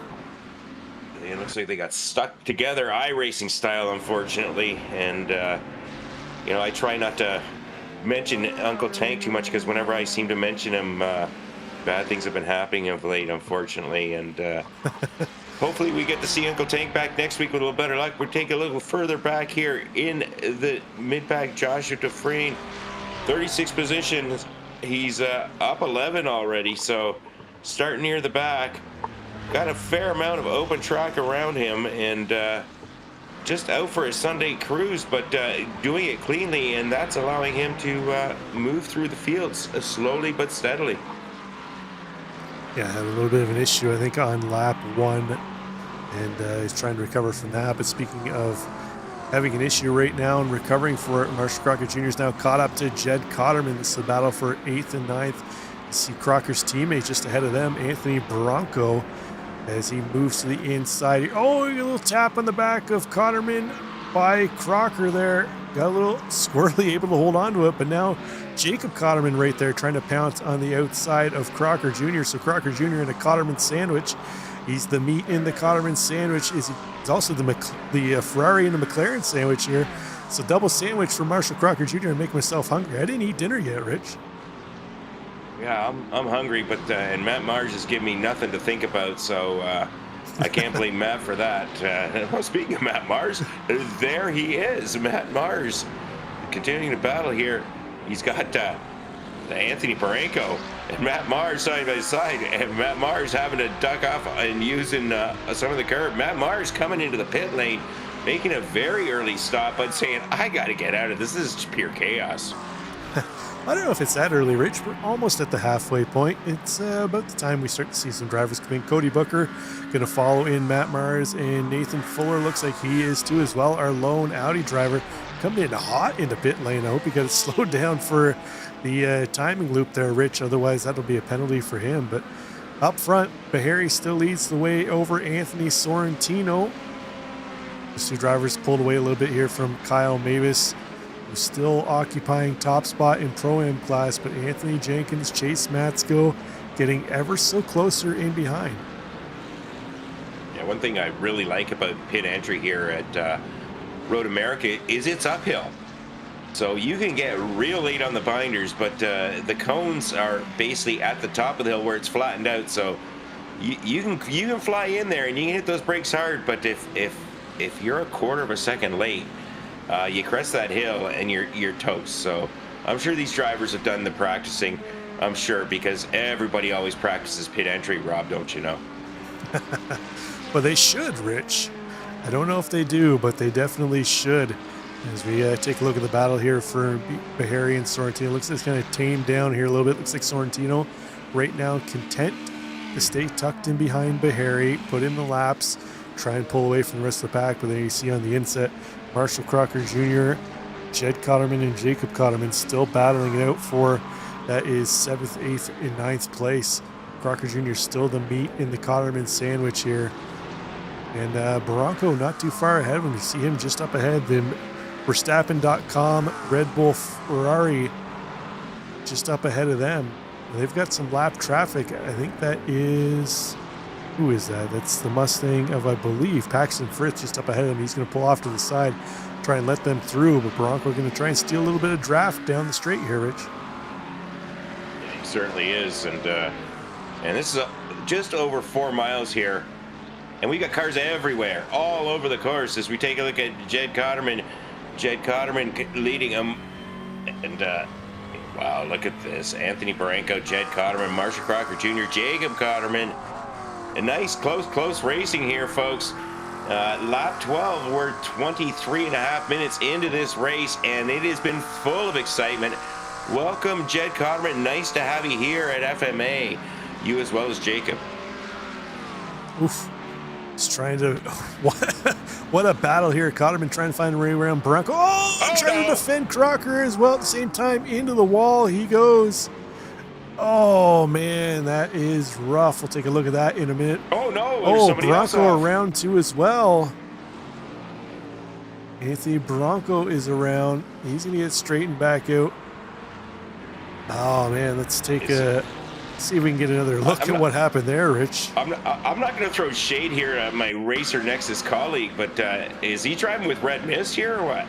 It looks like they got stuck together, iRacing style, unfortunately. And, you know, I try not to mention Uncle Tank too much because whenever I seem to mention him, bad things have been happening of late, unfortunately. And hopefully we get to see Uncle Tank back next week with a little better luck. We'll take a little further back here in the mid-pack. Joshua Dufresne, 36 positions. He's up 11 already, so starting near the back. Got a fair amount of open track around him, and just out for a Sunday cruise, but doing it cleanly, and that's allowing him to move through the fields slowly but steadily. Yeah, had a little bit of an issue, I think, on lap 1, and he's trying to recover from that. But speaking of having an issue right now and recovering for it, Marshall Crocker Jr. is now caught up to Jed Cotterman. This is the battle for 8th and 9th. You see Crocker's teammate just ahead of them, Anthony Bronco, as he moves to the inside. Oh, a little tap on the back of Cotterman by Crocker there. Got a little squirrely, able to hold on to it, but now Jacob Cotterman right there trying to pounce on the outside of Crocker Jr. So Crocker Jr. in a Cotterman sandwich. He's the meat in the Cotterman sandwich. He's also the Ferrari in the McLaren sandwich here. So double sandwich for Marshall Crocker Jr. to make myself hungry. I didn't eat dinner yet, Rich. Yeah, I'm hungry, but and Matt Mars has given me nothing to think about, so I can't blame Matt for that. Well, speaking of Matt Mars, there he is, Matt Mars, continuing to battle here. He's got Anthony Parenko and Matt Mars side by side, and Matt Mars having to duck off and using some of the curb. Matt Mars coming into the pit lane, making a very early stop, but saying, I got to get out of this. This is pure chaos. I don't know if it's that early, Rich. We're almost at the halfway point. It's about the time we start to see some drivers come in. Cody Booker going to follow in Matt Mars, and Nathan Fuller looks like he is too as well. Our lone Audi driver coming in hot into pit lane. I hope he got it slowed down for the timing loop there, Rich. Otherwise, that'll be a penalty for him. But up front, Bahari still leads the way over Anthony Sorrentino. These two drivers pulled away a little bit here from Kyle Mavis, who's still occupying top spot in Pro-Am class, but Anthony Jenkins, Chase Matsko getting ever so closer in behind. Yeah, one thing I really like about pit entry here at Road America is it's uphill. So you can get real late on the binders, but the cones are basically at the top of the hill where it's flattened out. So you can fly in there and you can hit those brakes hard, but if you're a quarter of a second late, you crest that hill and you're toast. So I'm sure these drivers have done the practicing, I'm sure, because everybody always practices pit entry, Rob, don't you know? Well, they should, Rich. I don't know if they do, but they definitely should. As we take a look at the battle here for Bahari and Sorrentino. Looks like it's kind of tamed down here a little bit. Looks like Sorrentino right now content to stay tucked in behind Bahari, put in the laps, try and pull away from the rest of the pack. But then you see on the inset, Marshall Crocker Jr., Jed Cotterman, and Jacob Cotterman still battling it out for that is 7th, 8th, and 9th place. Crocker Jr. still the meat in the Cotterman sandwich here. And Bronco not too far ahead of him. You see him just up ahead. The Verstappen.com, Red Bull, Ferrari just up ahead of them. And they've got some lap traffic. I think that is... Who is that? That's the Mustang of, I believe, Paxton Fritz just up ahead of him. He's going to pull off to the side, try and let them through. But Bronco going to try and steal a little bit of draft down the straight here, Rich. Yeah, he certainly is. And this is just over 4 miles here. And we got cars everywhere, all over the course as we take a look at Jed Cotterman. Jed Cotterman leading him. And, wow, look at this. Anthony Barranco, Jed Cotterman, Marshall Crocker Jr., Jacob Cotterman. A nice, close racing here, folks. Lap 12, we're 23 and a half minutes into this race, and it has been full of excitement. Welcome, Jed Cotterman. Nice to have you here at FMA. You as well as Jacob. Oof. He's trying to... What a battle here. Cotterman trying to find a way around Bronco. Trying to defend Crocker as well at the same time. Into the wall he goes. Oh, man, that is rough. We'll take a look at that in a minute. Oh, no. Oh, Bronco around too as well. Anthony Bronco is around. He's going to get straightened back out. Oh, man, let's take see if we can get another look at what happened there, Rich. I'm not going to throw shade here at my Racer Nexus colleague, but is he driving with red mist here or what?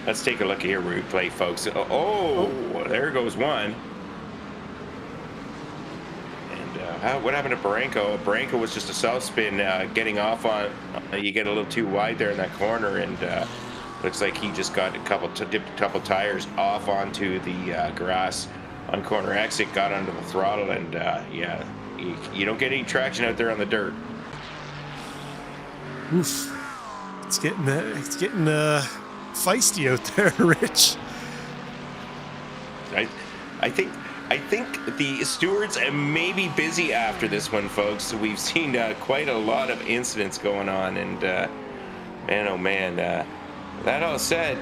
Let's take a look here, replay, folks. Oh, there goes one. What happened to Barranco? Barranco was just a south spin getting off on. You get a little too wide there in that corner, and looks like he just got dipped a couple tires off onto the grass on corner exit, got under the throttle, and yeah, you don't get any traction out there on the dirt. Oof! It's getting feisty out there, Rich. I think the stewards may be busy after this one, folks. We've seen quite a lot of incidents going on, and man, oh man. That all said,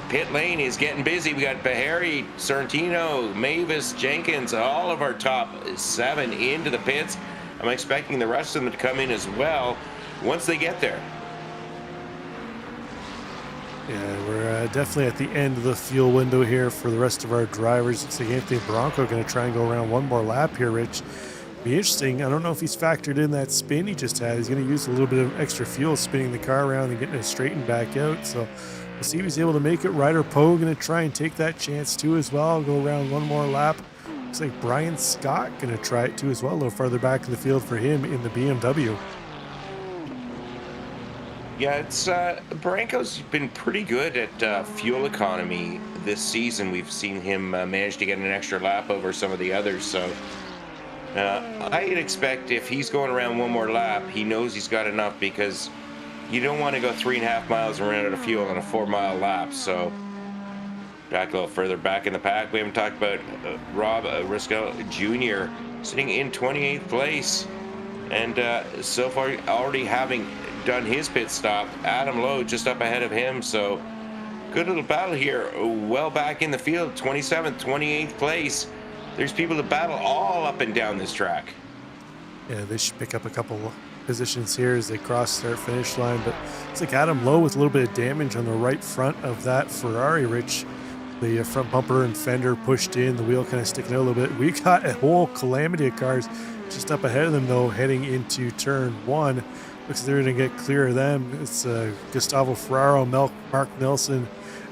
pit lane is getting busy. We got Bahari, Sorrentino, Mavis, Jenkins, all of our top 7 into the pits. I'm expecting the rest of them to come in as well once they get there. Yeah, we're definitely at the end of the fuel window here for the rest of our drivers. Looks like Anthony Bronco going to try and go around one more lap here, Rich. Be interesting. I don't know if he's factored in that spin he just had. He's going to use a little bit of extra fuel spinning the car around and getting it straightened back out. So we'll see if he's able to make it. Ryder Poe going to try and take that chance too as well. Go around one more lap. Looks like Brian Scott going to try it too as well. A little farther back in the field for him in the BMW. Yeah, it's Barranco's been pretty good at fuel economy this season. We've seen him manage to get an extra lap over some of the others. So I'd expect if he's going around one more lap, he knows he's got enough, because you don't want to go 3.5 miles and run out of fuel on a 4-mile lap. So back a little further back in the pack, we haven't talked about Rob Risco Jr. sitting in 28th place, and so far already having done his pit stop. Adam Lowe just up ahead of him, so good little battle here. Well back in the field, 27th, 28th place. There's people to battle all up and down this track. Yeah, they should pick up a couple positions here as they cross their finish line, but it's like Adam Lowe with a little bit of damage on the right front of that Ferrari, Rich. The front bumper and fender pushed in, the wheel kind of sticking out a little bit. We got a whole calamity of cars just up ahead of them, though, heading into turn 1. Looks like they're going to get clear of them. It's Gustavo Ferraro, Mark Nelson,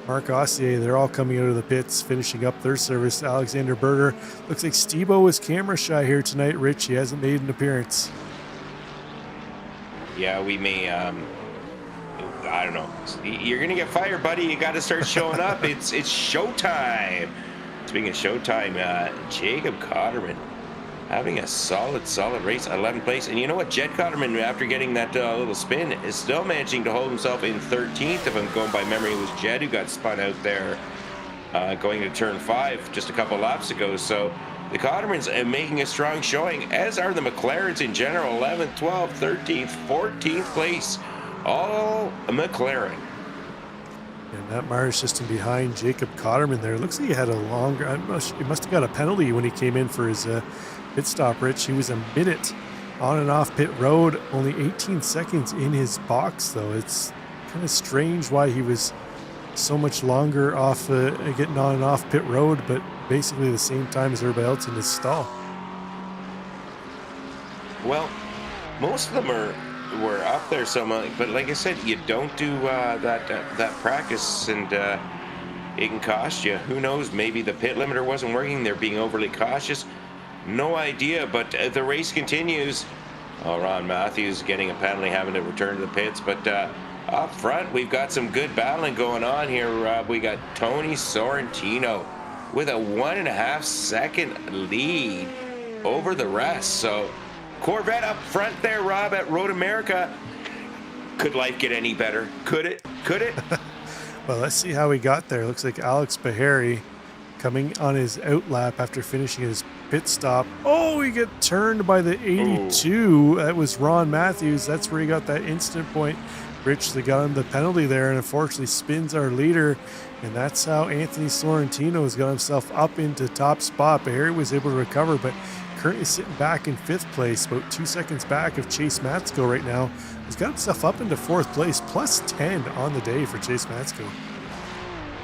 Mark Ossier. They're all coming out of the pits, finishing up their service. Alexander Berger. Looks like Steve-O is camera shy here tonight, Rich. He hasn't made an appearance. Yeah, we may, I don't know. You're going to get fired, buddy. You got to start showing up. It's showtime. Speaking of showtime, Jacob Cotterman. having a solid race, 11th place. And you know what? Jed Cotterman, after getting that little spin, is still managing to hold himself in 13th. If I'm going by memory, it was Jed who got spun out there going to turn 5 just a couple laps ago. So the Cottermans are making a strong showing, as are the McLarens in general. 11th, 12th, 13th, 14th place, all McLaren. And Matt Myers just in behind Jacob Cotterman there. Looks like he had a longer, he must have got a penalty when he came in for his pit stop, Rich. He was a minute on and off pit road, only 18 seconds in his box, though. It's kind of strange why he was so much longer off getting on and off pit road, but basically the same time as everybody else in his stall. Well, most of them were up there so much, but like I said, you don't do that practice, and it can cost you. Who knows? Maybe the pit limiter wasn't working. They're being overly cautious. No idea. But the race continues. Oh, Ron Matthews getting a penalty, having to return to the pits. But up front, we've got some good battling going on here. We got Tony Sorrentino with a 1.5 second lead over the rest. So Corvette up front there, Rob, at Road America. Could life get any better? Could it? Could it? Well, let's see how he got there. Looks like Alex Bahari coming on his out lap after finishing his pit stop. Oh, he got turned by the 82. Ooh. That was Ron Matthews. That's where he got that instant point. Rich, they got him the penalty there, and unfortunately spins our leader. And that's how Anthony Sorrentino has got himself up into top spot. Bahari was able to recover, but currently sitting back in 5th place, about 2 seconds back of Chase Matsko right now. He's got himself up into 4th place, plus 10 on the day for Chase Matsko.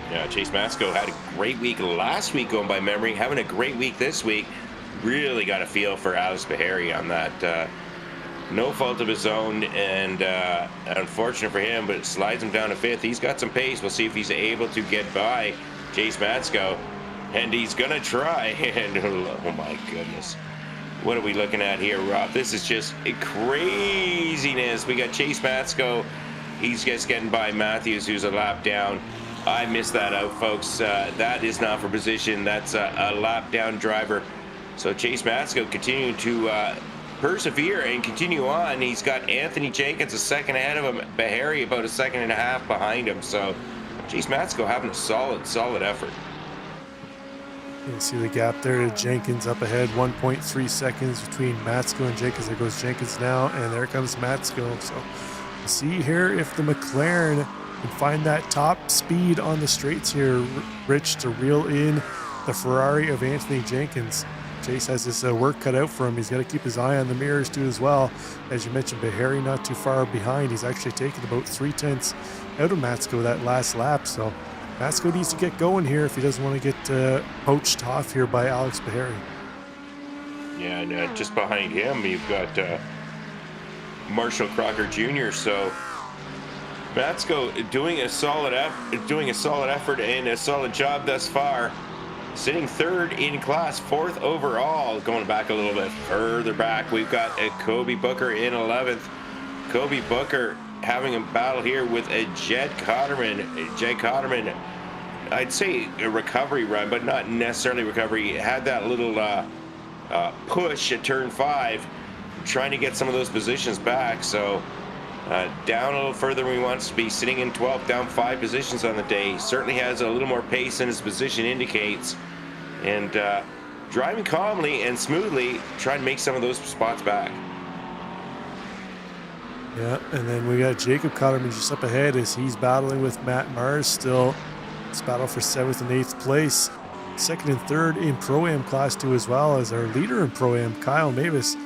Yeah, Chase Matsko had a great week last week, going by memory, having a great week this week. Really got a feel for Alex Bahari on that. No fault of his own, and unfortunate for him, but it slides him down to 5th. He's got some pace. We'll see if he's able to get by Chase Matsko. And he's going to try. And oh my goodness. What are we looking at here, Rob? This is just craziness. We got Chase Matsko. He's just getting by Matthews, who's a lap down. I missed that out, folks. That is not for position. That's a lap down driver. So Chase Matsko continuing to persevere and continue on. He's got Anthony Jenkins a second ahead of him. Bahari about a second and a half behind him. So Chase Matsko having a solid effort. You see the gap there to Jenkins up ahead, 1.3 seconds between Matsko and Jenkins. There goes Jenkins now, and there comes Matsko. So we'll see here if the McLaren can find that top speed on the straights here, Rich, to reel in the Ferrari of Anthony Jenkins. Chase has his work cut out for him. He's got to keep his eye on the mirrors too as well. As you mentioned, Bahari not too far behind. He's actually taken about 0.3 out of Matsko that last lap. So Matsko needs to get going here if he doesn't want to get poached off here by Alex Bahari. Yeah, and just behind him, you've got Marshall Crocker Jr. So Matsko doing a solid effort and a solid job thus far. Sitting 3rd in class, 4th overall. Going back a little bit further back, we've got Kobe Booker in 11th. Kobe Booker having a battle here with a Jed Cotterman. Jed Cotterman, I'd say a recovery run, but not necessarily recovery. He had that little push at turn 5, trying to get some of those positions back. So down a little further than he wants to be, sitting in 12th, down 5 positions on the day. Certainly has a little more pace than his position indicates. And driving calmly and smoothly, trying to make some of those spots back. Yeah, and then we got Jacob Cotterman just up ahead as he's battling with Matt Mars still. It's battle for 7th and 8th place. 2nd and 3rd in Pro-Am Class 2 as well as our leader in Pro-Am, Kyle Mavis.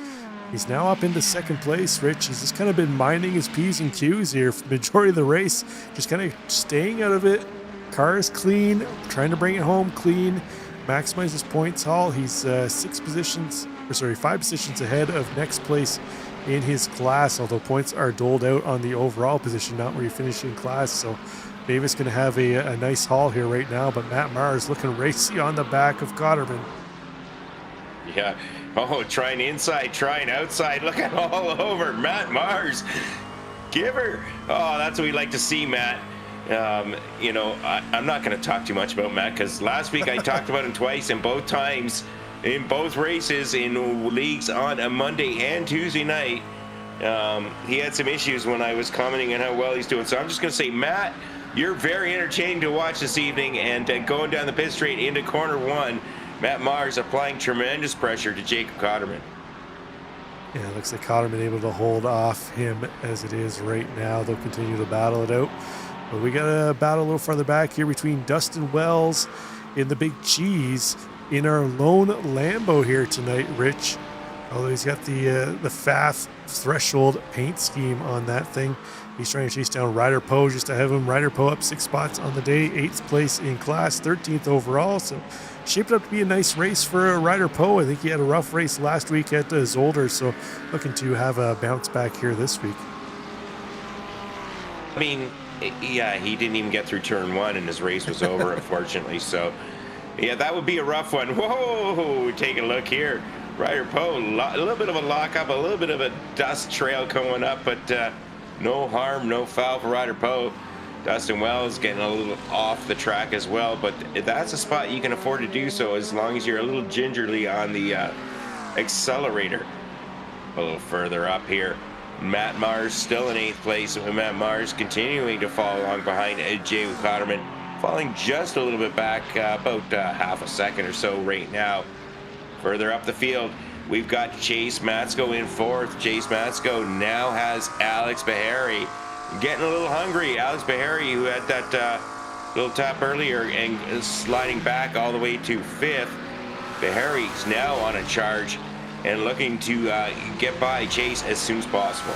He's now up into 2nd place, Rich. He's just kind of been minding his P's and Q's here for the majority of the race. Just kind of staying out of it. Car is clean, trying to bring it home clean, maximize his points haul. He's 5 positions ahead of next place in his class, although points are doled out on the overall position, not where you finish in class. So Davis going to have a nice haul here right now, but Matt Mars looking racy on the back of Cotterman. Yeah. Oh, trying inside, trying outside, looking all over. Matt Mars, give her. Oh, that's what we like to see, Matt. I'm not going to talk too much about Matt because last week I talked about him twice, and both times in both races in leagues on a Monday and Tuesday night. He had some issues when I was commenting on how well he's doing. So I'm just going to say, Matt, you're very entertaining to watch this evening. And going down the pit straight into corner one, Matt Mars applying tremendous pressure to Jacob Cotterman. Yeah, it looks like Cotterman able to hold off him as it is right now. They'll continue to battle it out. But we got a battle a little farther back here between Dustin Wells in the Big Cheese in our lone Lambo here tonight, Rich. Although he's got the FAF threshold paint scheme on that thing. He's trying to chase down Ryder Poe just to have him. Ryder Poe up 6 spots on the day, 8th place in class, 13th overall. So shaped up to be a nice race for Ryder Poe. I think he had a rough race last week at Zolder, so looking to have a bounce back here this week. I mean, yeah, he didn't even get through turn one and his race was over, unfortunately. So, yeah, that would be a rough one. Whoa, take a look here. Ryder Poe, a little bit of a lockup, a little bit of a dust trail coming up, but no harm, no foul for Ryder Poe. Dustin Wells getting a little off the track as well, but that's a spot you can afford to do so as long as you're a little gingerly on the accelerator. A little further up here, Matt Mars still in 8th place. Matt Mars continuing to fall along behind Jacob Cotterman, falling just a little bit back, about half a second or so right now. Further up the field, we've got Chase Matsko in 4th. Chase Matsko now has Alex Bahari getting a little hungry. Alex Bahari, who had that little tap earlier and sliding back all the way to 5th. Bahari's now on a charge and looking to get by Chase as soon as possible.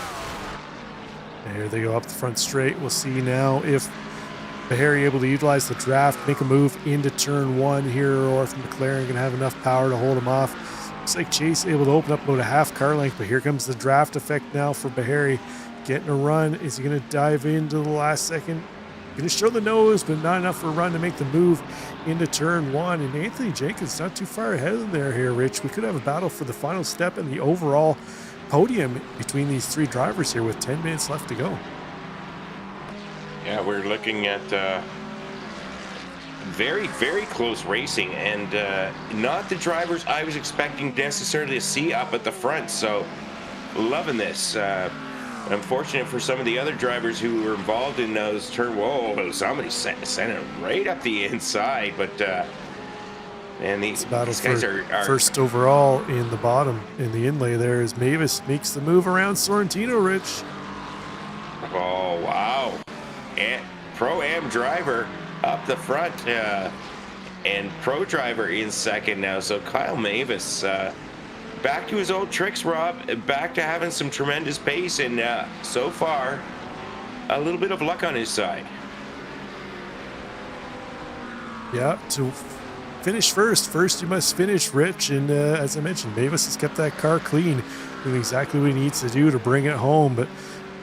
There they go up the front straight. We'll see now if Bahari able to utilize the draft, make a move into turn one here, or if McLaren can have enough power to hold him off. Looks like Chase able to open up about a half car length, but here comes the draft effect now for Bahari. Getting a run. Is he going to dive into the last second? Going to show the nose, but not enough for a run to make the move into turn one. And Anthony Jenkins not too far ahead of there here, Rich. We could have a battle for the final step in the overall podium between these three drivers here with 10 minutes left to go. Yeah, we're looking at very, very close racing, and not the drivers I was expecting necessarily to see up at the front. So loving this. Unfortunate for some of the other drivers who were involved in those turn. Whoa, somebody sent it right up the inside, but and these guys are first overall in the bottom in the inlay there as Mavis makes the move around Sorrentino, Rich. Oh wow, and Pro-Am driver up the front, and Pro driver in second now. So Kyle Mavis back to his old tricks, Rob, back to having some tremendous pace, and so far a little bit of luck on his side. Yeah, to finish first you must finish, Rich, and as I mentioned, Mavis has kept that car clean, doing exactly what he needs to do to bring it home. But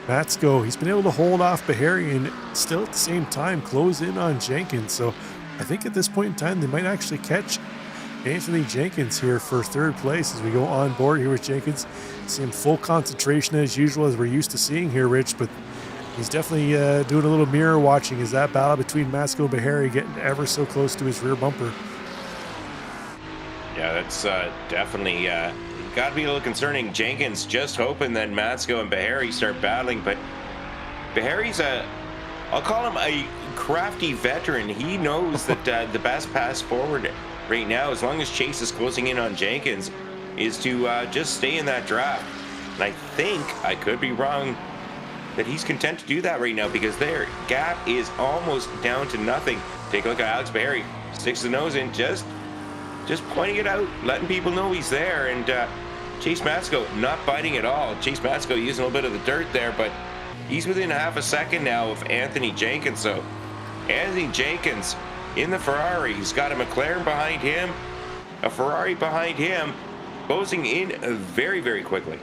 Matsko, he's been able to hold off Bahari and still at the same time close in on Jenkins. So I think at this point in time they might actually catch Anthony Jenkins here for third place as we go on board here with Jenkins. See him full concentration as usual, as we're used to seeing here, Rich, but he's definitely doing a little mirror watching as that battle between Matsko and Bahari getting ever so close to his rear bumper. Yeah, that's definitely got to be a little concerning. Jenkins just hoping that Matsko and Bahari start battling, but Bahari's I'll call him a crafty veteran. He knows that the best pass forward right now, as long as Chase is closing in on Jenkins, is to just stay in that draft. And I think, I could be wrong, that he's content to do that right now because their gap is almost down to nothing. Take a look at Alex Bahari, sticks the nose in, just pointing it out, letting people know he's there, and Chase Matsko not biting at all. Chase Matsko using a little bit of the dirt there, but he's within half a second now of Anthony Jenkins. So Anthony Jenkins in the Ferrari, he's got a McLaren behind him, a Ferrari behind him, closing in very, very quickly.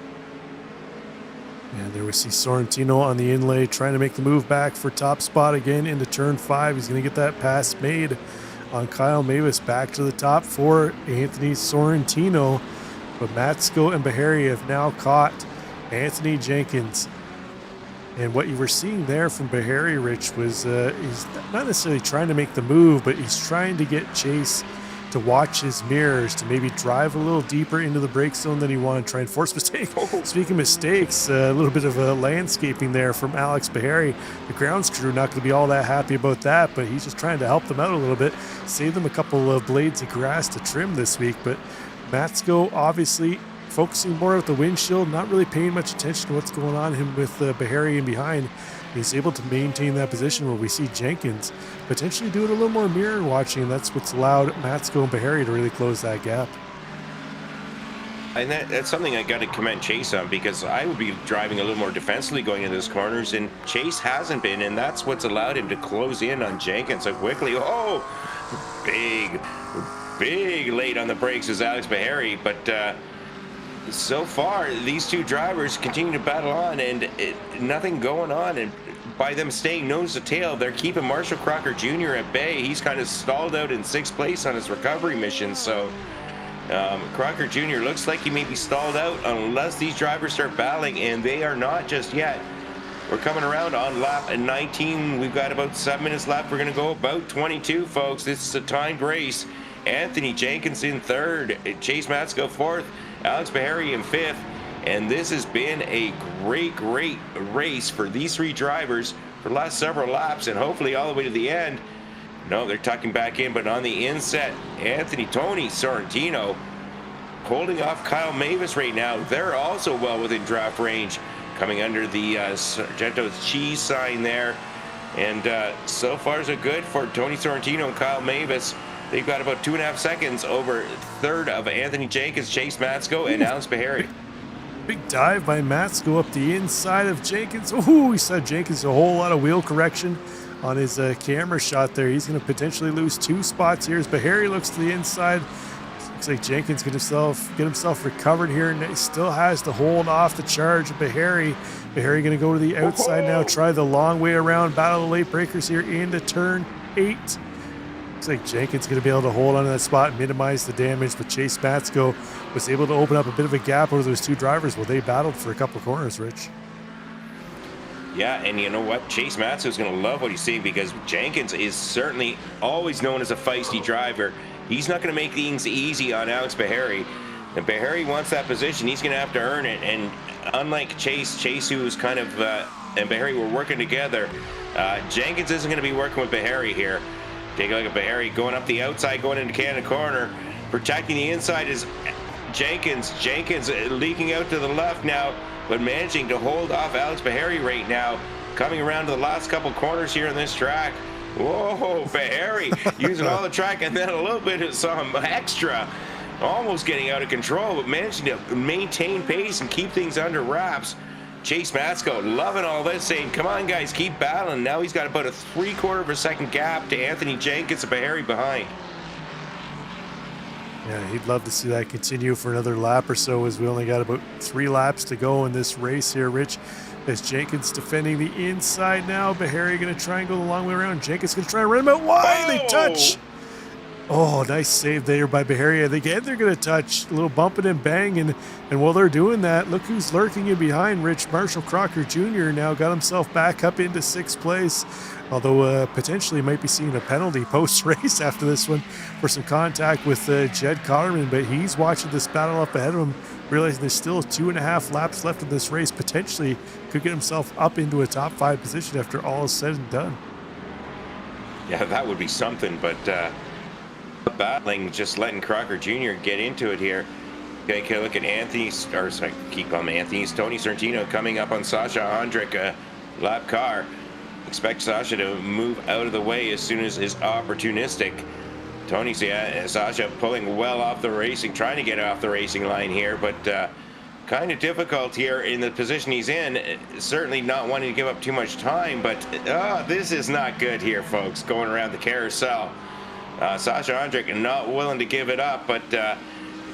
And there we see Sorrentino on the inlay trying to make the move back for top spot again into turn 5. He's going to get that pass made on Kyle Mavis back to the top for Anthony Sorrentino. But Matsko and Bahari have now caught Anthony Jenkins. And what you were seeing there from Bahari, Rich, was he's not necessarily trying to make the move, but he's trying to get Chase to watch his mirrors, to maybe drive a little deeper into the brake zone than he wanted, try and force mistake. Speaking of mistakes, a little bit of a landscaping there from Alex Bahari. The grounds crew not going to be all that happy about that, but he's just trying to help them out a little bit, save them a couple of blades of grass to trim this week. But Matsko obviously focusing more at the windshield, not really paying much attention to what's going on him with Bahari in behind. He's able to maintain that position where we see Jenkins potentially doing a little more mirror watching, and that's what's allowed Matsko and Bahari to really close that gap. And that's something I got to commend Chase on, because I would be driving a little more defensively going into those corners, and Chase hasn't been, and that's what's allowed him to close in on Jenkins so quickly. Oh, big late on the brakes is Alex Bahari, but so far these two drivers continue to battle on, and nothing going on, and by them staying nose to tail, they're keeping Marshall Crocker Jr. at bay. He's kind of stalled out in 6th place on his recovery mission, so Crocker Jr. looks like he may be stalled out unless these drivers start battling, and they are not just yet. We're coming around on lap 19. We've got about 7 minutes left. We're going to go about 22, folks. This is a timed race. Anthony Jenkins in 3rd, Chase Matsko 4th, Alex Bahari in 5th, and this has been a great race for these 3 drivers for the last several laps, and hopefully all the way to the end. No, they're tucking back in, but on the inset, Tony Sorrentino holding off Kyle Mavis right now. They're also well within draft range, coming under the Sargento's cheese sign there, and so far so good for Tony Sorrentino and Kyle Mavis. They've got about 2.5 seconds over 3rd of Anthony Jenkins, Chase Matsko, and Alex Bahari. Big dive by Matsko up the inside of Jenkins. Ooh, he saw Jenkins a whole lot of wheel correction on his camera shot there. He's going to potentially lose 2 spots here as Bahari looks to the inside. Looks like Jenkins get himself recovered here, and he still has to hold off the charge of Bahari. Bahari going to go to the outside now, try the long way around, battle the late breakers here into turn 8. Looks like Jenkins going to be able to hold on to that spot and minimize the damage, but Chase Matsko was able to open up a bit of a gap over those 2 drivers while they battled for a couple corners, Rich. Yeah, and you know what? Chase Matsko is going to love what he's seeing, because Jenkins is certainly always known as a feisty driver. He's not going to make things easy on Alex Bahari. And Bahari wants that position. He's going to have to earn it. And unlike Chase who was kind of, and Bahari were working together, Jenkins isn't going to be working with Bahari here. Take a look at Bahari going up the outside, going into Cannon Corner. Protecting the inside is Jenkins. Jenkins leaking out to the left now, but managing to hold off Alex Bahari right now. Coming around to the last couple corners here in this track. Whoa, Bahari using all the track and then a little bit of some extra. Almost getting out of control, but managing to maintain pace and keep things under wraps. Chase Matsko loving all this, saying, come on guys, keep battling. Now he's got about a 3/4 of a second gap to Anthony Jenkins and Bahari behind. Yeah, he'd love to see that continue for another lap or so, as we only got about 3 laps to go in this race here, Rich. As Jenkins defending the inside now, Bahari going to try and go the long way around. Jenkins going to try and run him out wide. They touch. Oh, nice save there by Bahari. Again, they're going to touch. A little bumping and banging. And while they're doing that, look who's lurking in behind. Rich Marshall Crocker Jr. now got himself back up into 6th place. Although potentially might be seeing a penalty post-race after this one for some contact with Jed Cotterman. But he's watching this battle up ahead of him, realizing there's still 2.5 laps left in this race. Potentially could get himself up into a top 5 position after all is said and done. Yeah, that would be something, but battling, just letting Crocker Jr. get into it here. Okay, look at Anthony's, or sorry, keep on Anthony's, Tony Sorrentino coming up on Sasha Andrik, lap car. Expect Sasha to move out of the way as soon as is opportunistic. Sasha pulling well off the racing, trying to get off the racing line here, but kind of difficult here in the position he's in. Certainly not wanting to give up too much time, but this is not good here, folks, going around the carousel. Sasha Andrik not willing to give it up, but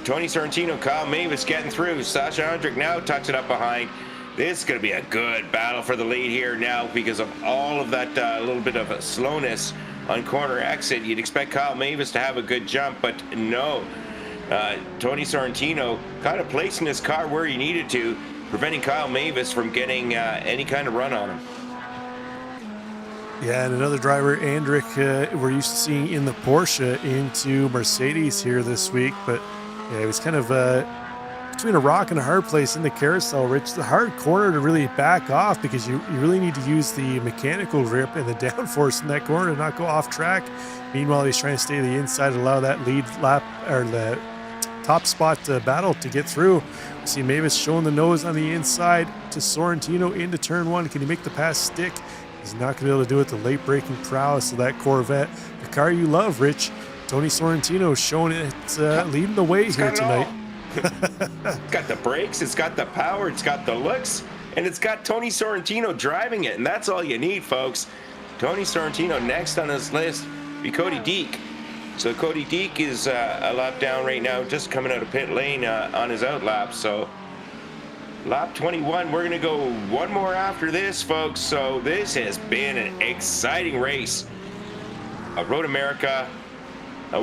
Tony Sorrentino, Kyle Mavis getting through. Sasha Andrik now tucks it up behind. This is going to be a good battle for the lead here now because of all of that little bit of slowness on corner exit. You'd expect Kyle Mavis to have a good jump, but no. Tony Sorrentino kind of placing his car where he needed to, preventing Kyle Mavis from getting any kind of run on him. Yeah, and another driver, Andrick, we're used to seeing in the Porsche into Mercedes here this week, but yeah, it was kind of between a rock and a hard place in the carousel, Rich. The hard corner to really back off because you really need to use the mechanical grip and the downforce in that corner to not go off track. Meanwhile, he's trying to stay to the inside, allow that lead lap or the top spot battle to get through. We see Mavis showing the nose on the inside to Sorrentino into turn one. Can he make the pass stick? He's not going to be able to do it. The late braking prowess of that Corvette, the car you love, Rich. Tony Sorrentino showing it's leading the way here tonight. It's got the brakes, it's got the power, it's got the looks, and it's got Tony Sorrentino driving it, and that's all you need, folks. Tony Sorrentino next on his list be Cody Deek. So Cody Deek is a lap down right now, just coming out of pit lane on his out lap. So lap 21, we're going to go one more after this, folks. So this has been an exciting race. Road America,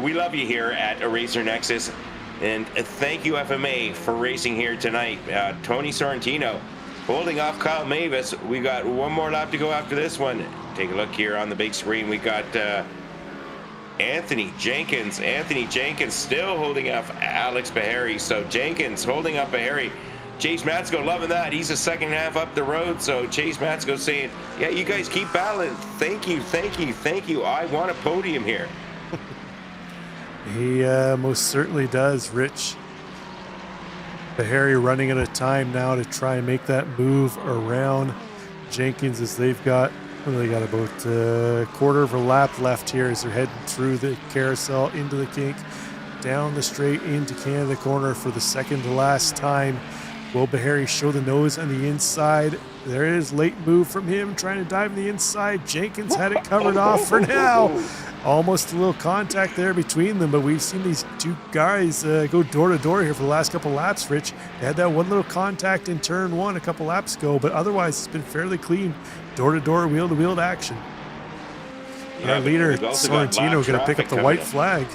we love you here at Racer Nexus. And thank you, FMA, for racing here tonight. Tony Sorrentino holding off Kyle Mavis. We got one more lap to go after this one. Take a look here on the big screen. We got Anthony Jenkins. Anthony Jenkins still holding off Alex Bahari. So Jenkins holding up Bahari. Chase Matsko loving that. He's a second half up the road. So Chase Matsko saying, yeah, you guys keep battling. Thank you, thank you, thank you. I want a podium here. He most certainly does, Rich. Bahari running out of time now to try and make that move around Jenkins as they've got, well, they got about a quarter of a lap left here as they're heading through the carousel into the kink, down the straight into Canada corner for the second to last time. Will Bahari show the nose on the inside? There it is, late move from him, trying to dive on the inside. Jenkins had it covered off for now. Almost a little contact there between them, but we've seen these two guys go door to door here for the last couple laps, Rich. They had that one little contact in turn one a couple laps ago, but otherwise it's been fairly clean. Door to door, wheel to wheel action. Yeah, our leader, Sorrentino, going to pick up the white flag.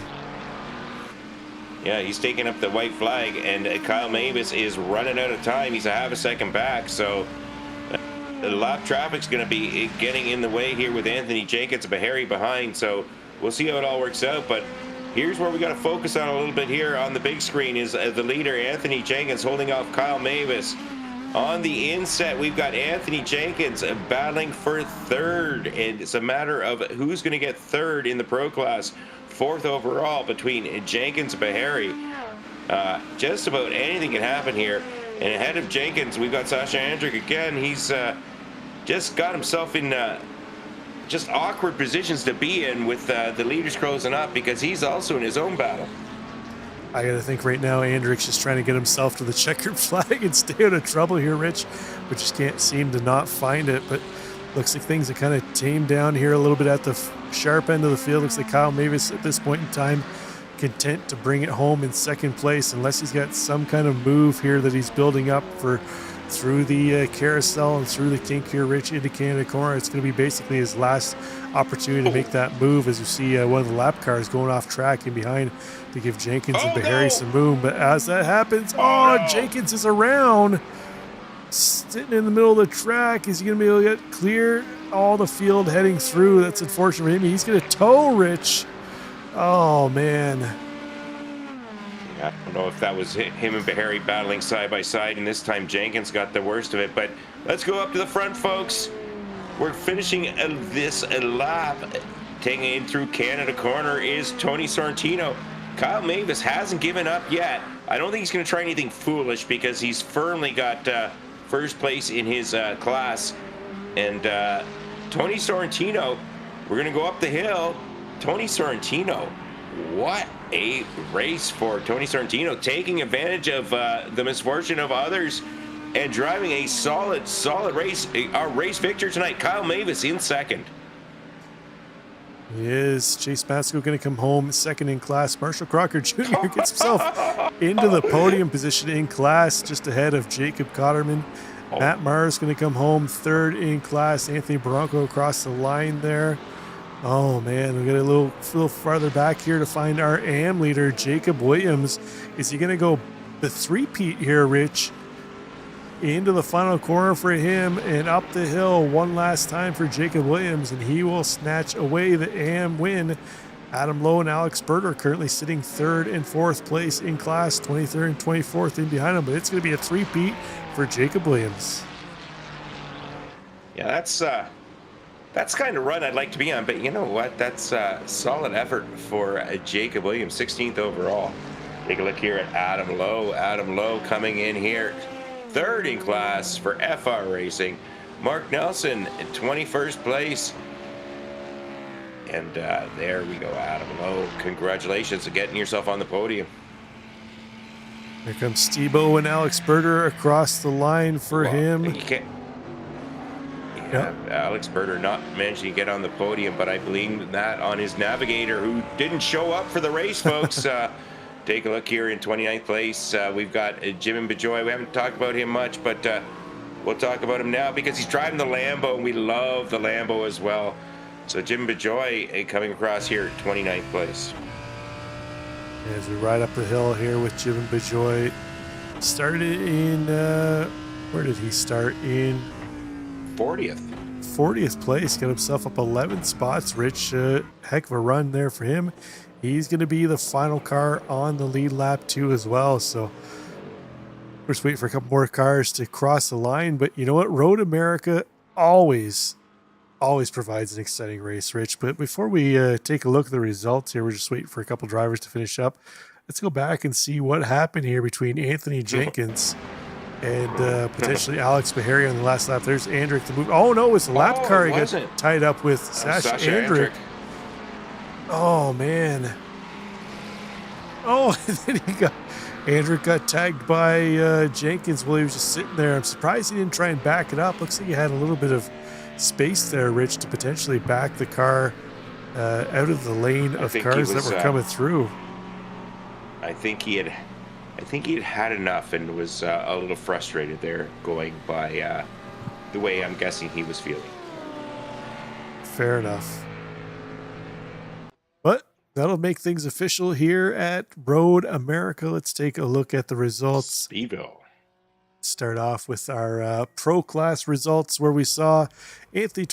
Yeah, he's taking up the white flag, and Kyle Mavis is running out of time. He's a half a second back, so the lap traffic's going to be getting in the way here with Anthony Jenkins and Bahari behind, so we'll see how it all works out. But here's where we got to focus on a little bit here on the big screen is the leader, Anthony Jenkins, holding off Kyle Mavis. On the inset, we've got Anthony Jenkins battling for third, and it's a matter of who's going to get third in the pro class. Fourth overall between Jenkins and Bahari. Just about anything can happen here. And ahead of Jenkins, we've got Sasha Andrick again. He's just got himself in just awkward positions to be in with the leaders closing up because he's also in his own battle. I got to think right now Andrick's just trying to get himself to the checkered flag and stay out of trouble here, Rich. But just can't seem to not find it. But looks like things have kind of tamed down here a little bit at the sharp end of the field. Looks like Kyle Mavis at this point in time content to bring it home in second place unless he's got some kind of move here that he's building up for through the carousel and through the kink here, Rich, into Canada corner. It's going to be basically his last opportunity to make that move as you see one of the lap cars going off track and behind to give Jenkins and Bahari some room. But as that happens, Jenkins is around, sitting in the middle of the track. Is he going to be able to get clear all the field heading through? That's unfortunate for him. He's going to tow Rich. Oh, man. I don't know if that was him and Bahari battling side by side, and this time Jenkins got the worst of it. But let's go up to the front, folks. We're finishing this lap. Taking in through Canada corner is Tony Sorrentino. Kyle Mavis hasn't given up yet. I don't think he's going to try anything foolish because he's firmly got first place in his class. And Tony Sorrentino, we're going to go up the hill. Tony Sorrentino, what a race for Tony Sorrentino, taking advantage of the misfortune of others and driving a solid race. Our race victor tonight, Kyle Mavis in second. He is. Chase Matsko going to come home second in class. Marshall Crocker Jr. gets himself into the podium position in class, just ahead of Jacob Cotterman. Matt Mars going to come home third in class. Anthony Bronco across the line there. Oh, man, we got a little farther back here to find our AM leader, Jacob Williams. Is he going to go the three-peat here, Rich? into the final corner for him and up the hill one last time for Jacob Williams, and he will snatch away the AM win. Adam Lowe and Alex Berger currently sitting 3rd and 4th place in class, 23rd and 24th in behind him, but it's going to be a three-peat for Jacob Williams. Yeah, that's kind of run I'd like to be on, but you know what? That's a solid effort for Jacob Williams, 16th overall. Take a look here at Adam Lowe. Adam Lowe coming in here 3rd in class for FR Racing. Mark Nelson in 21st place. And there we go, Adam Lowe. Congratulations on getting yourself on the podium. Here comes Stebo and Alex Berger across the line for him. You can't. Alex Berger not managing to get on the podium, but I blame that on his navigator who didn't show up for the race, folks. Take a look here in 29th place. We've got Jim Bajoy. We haven't talked about him much, but we'll talk about him now because he's driving the Lambo, and we love the Lambo as well. So Jim Bajoy coming across here at 29th place. As we ride up the hill here with Jim Bajoy. Started in, where did he start? In 40th. 40th place. Got himself up 11 spots. Rich, heck of a run there for him. He's going to be the final car on the lead lap too as well. So we're just waiting for a couple more cars to cross the line. But you know what? Road America always provides an exciting race, Rich. But before we take a look at the results here, we're just waiting for a couple drivers to finish up. Let's go back and see what happened here between Anthony Jenkins and potentially Alex Bahari on the last lap. There's Andrick to move. Oh no, it's a lap car. He got tied up with Sasha Andrick. Oh man. Oh, and then Andrick got tagged by Jenkins while he was just sitting there. I'm surprised he didn't try and back it up. Looks like he had a little bit of space there, Rich, to potentially back the car out of the lane of cars that were coming through. I think he had enough and was a little frustrated there, going by the way I'm guessing he was feeling. Fair enough. But that'll make things official here at Road America. Let's take a look at the results. Speedo. Start off with our pro class results, where we saw Anthony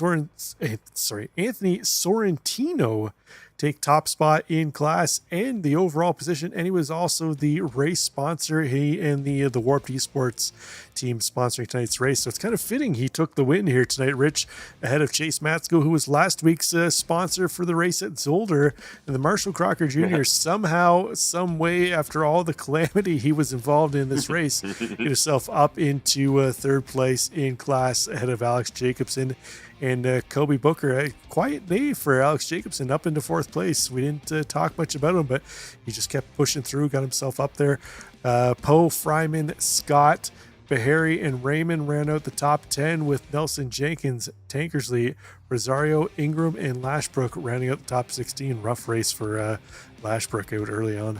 Sorrentino take top spot in class and the overall position, and he was also the race sponsor. He and the Warped Esports team sponsoring tonight's race, so it's kind of fitting he took the win here tonight, Rich, ahead of Chase Matsko, who was last week's sponsor for the race at Zolder. And the Marshall Crocker Jr. somehow, some way, after all the calamity he was involved in this race, get himself up into third place in class ahead of Alex Jacobson and Kobe Booker. A quiet day for Alex Jacobson, up into fourth place. We didn't talk much about him, but he just kept pushing through, got himself up there. Poe, Fryman, Scott, Bahari, and Raymond ran out the top 10, with Nelson, Jenkins, Tankersley, Rosario, Ingram, and Lashbrook rounding out the top 16. Rough race for Lashbrook out early on.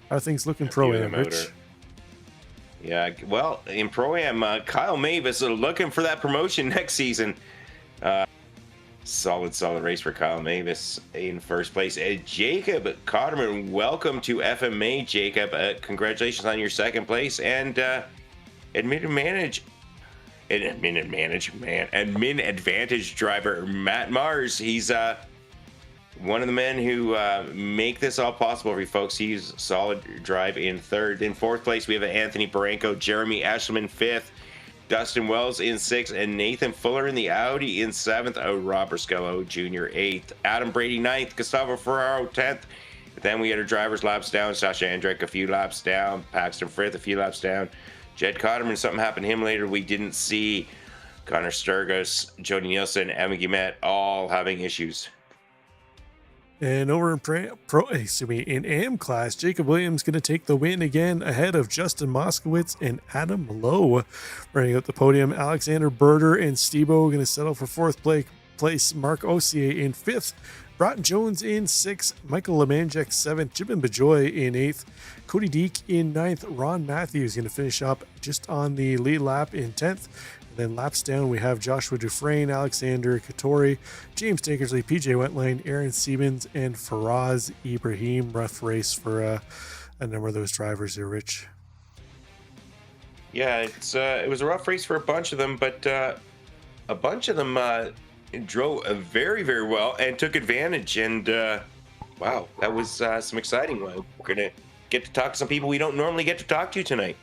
How are things looking Pro-Am, Rich? Yeah, well, in Pro-Am, Kyle Mavis looking for that promotion next season. Solid race for Kyle Mavis in first place. Jacob Cotterman, welcome to FMA, Jacob. Congratulations on your second place. And admin advantage driver Matt Mars. He's one of the men who make this all possible for you folks. He's solid drive in third. In fourth place, we have Anthony Baranco, Jeremy Ashelman fifth, Dustin Wells in sixth, and Nathan Fuller in the Audi in seventh. Rob Briscoe Jr. eighth, Adam Brady ninth, Gustavo Ferraro 10th. Then we had our drivers laps down. Sasha Andrick a few laps down, Paxton Frith a few laps down, Jed Cotterman, something happened to him later we didn't see. Connor Sturgis, Jody Nielsen, Emma Guillemette, all having issues. And over in AM class, Jacob Williams going to take the win again ahead of Justin Moskowitz and Adam Lowe. Running out the podium, Alexander Berger and Stebo going to settle for fourth place. Mark Osier in fifth. Broughton Jones in sixth. Michael Lemanjek seventh. Jibin Bajoy in eighth. Cody Deek in ninth. Ron Matthews going to finish up just on the lead lap in 10th. Then laps down, we have Joshua Dufresne, Alexander Katori, James Tankersley, PJ Wentline, Aaron Siemens, and Faraz Ibrahim. Rough race for a number of those drivers here, Rich. Yeah, it was a rough race for a bunch of them, but a bunch of them drove very, very well and took advantage. And wow, that was some exciting one. We're gonna get to talk to some people we don't normally get to talk to tonight.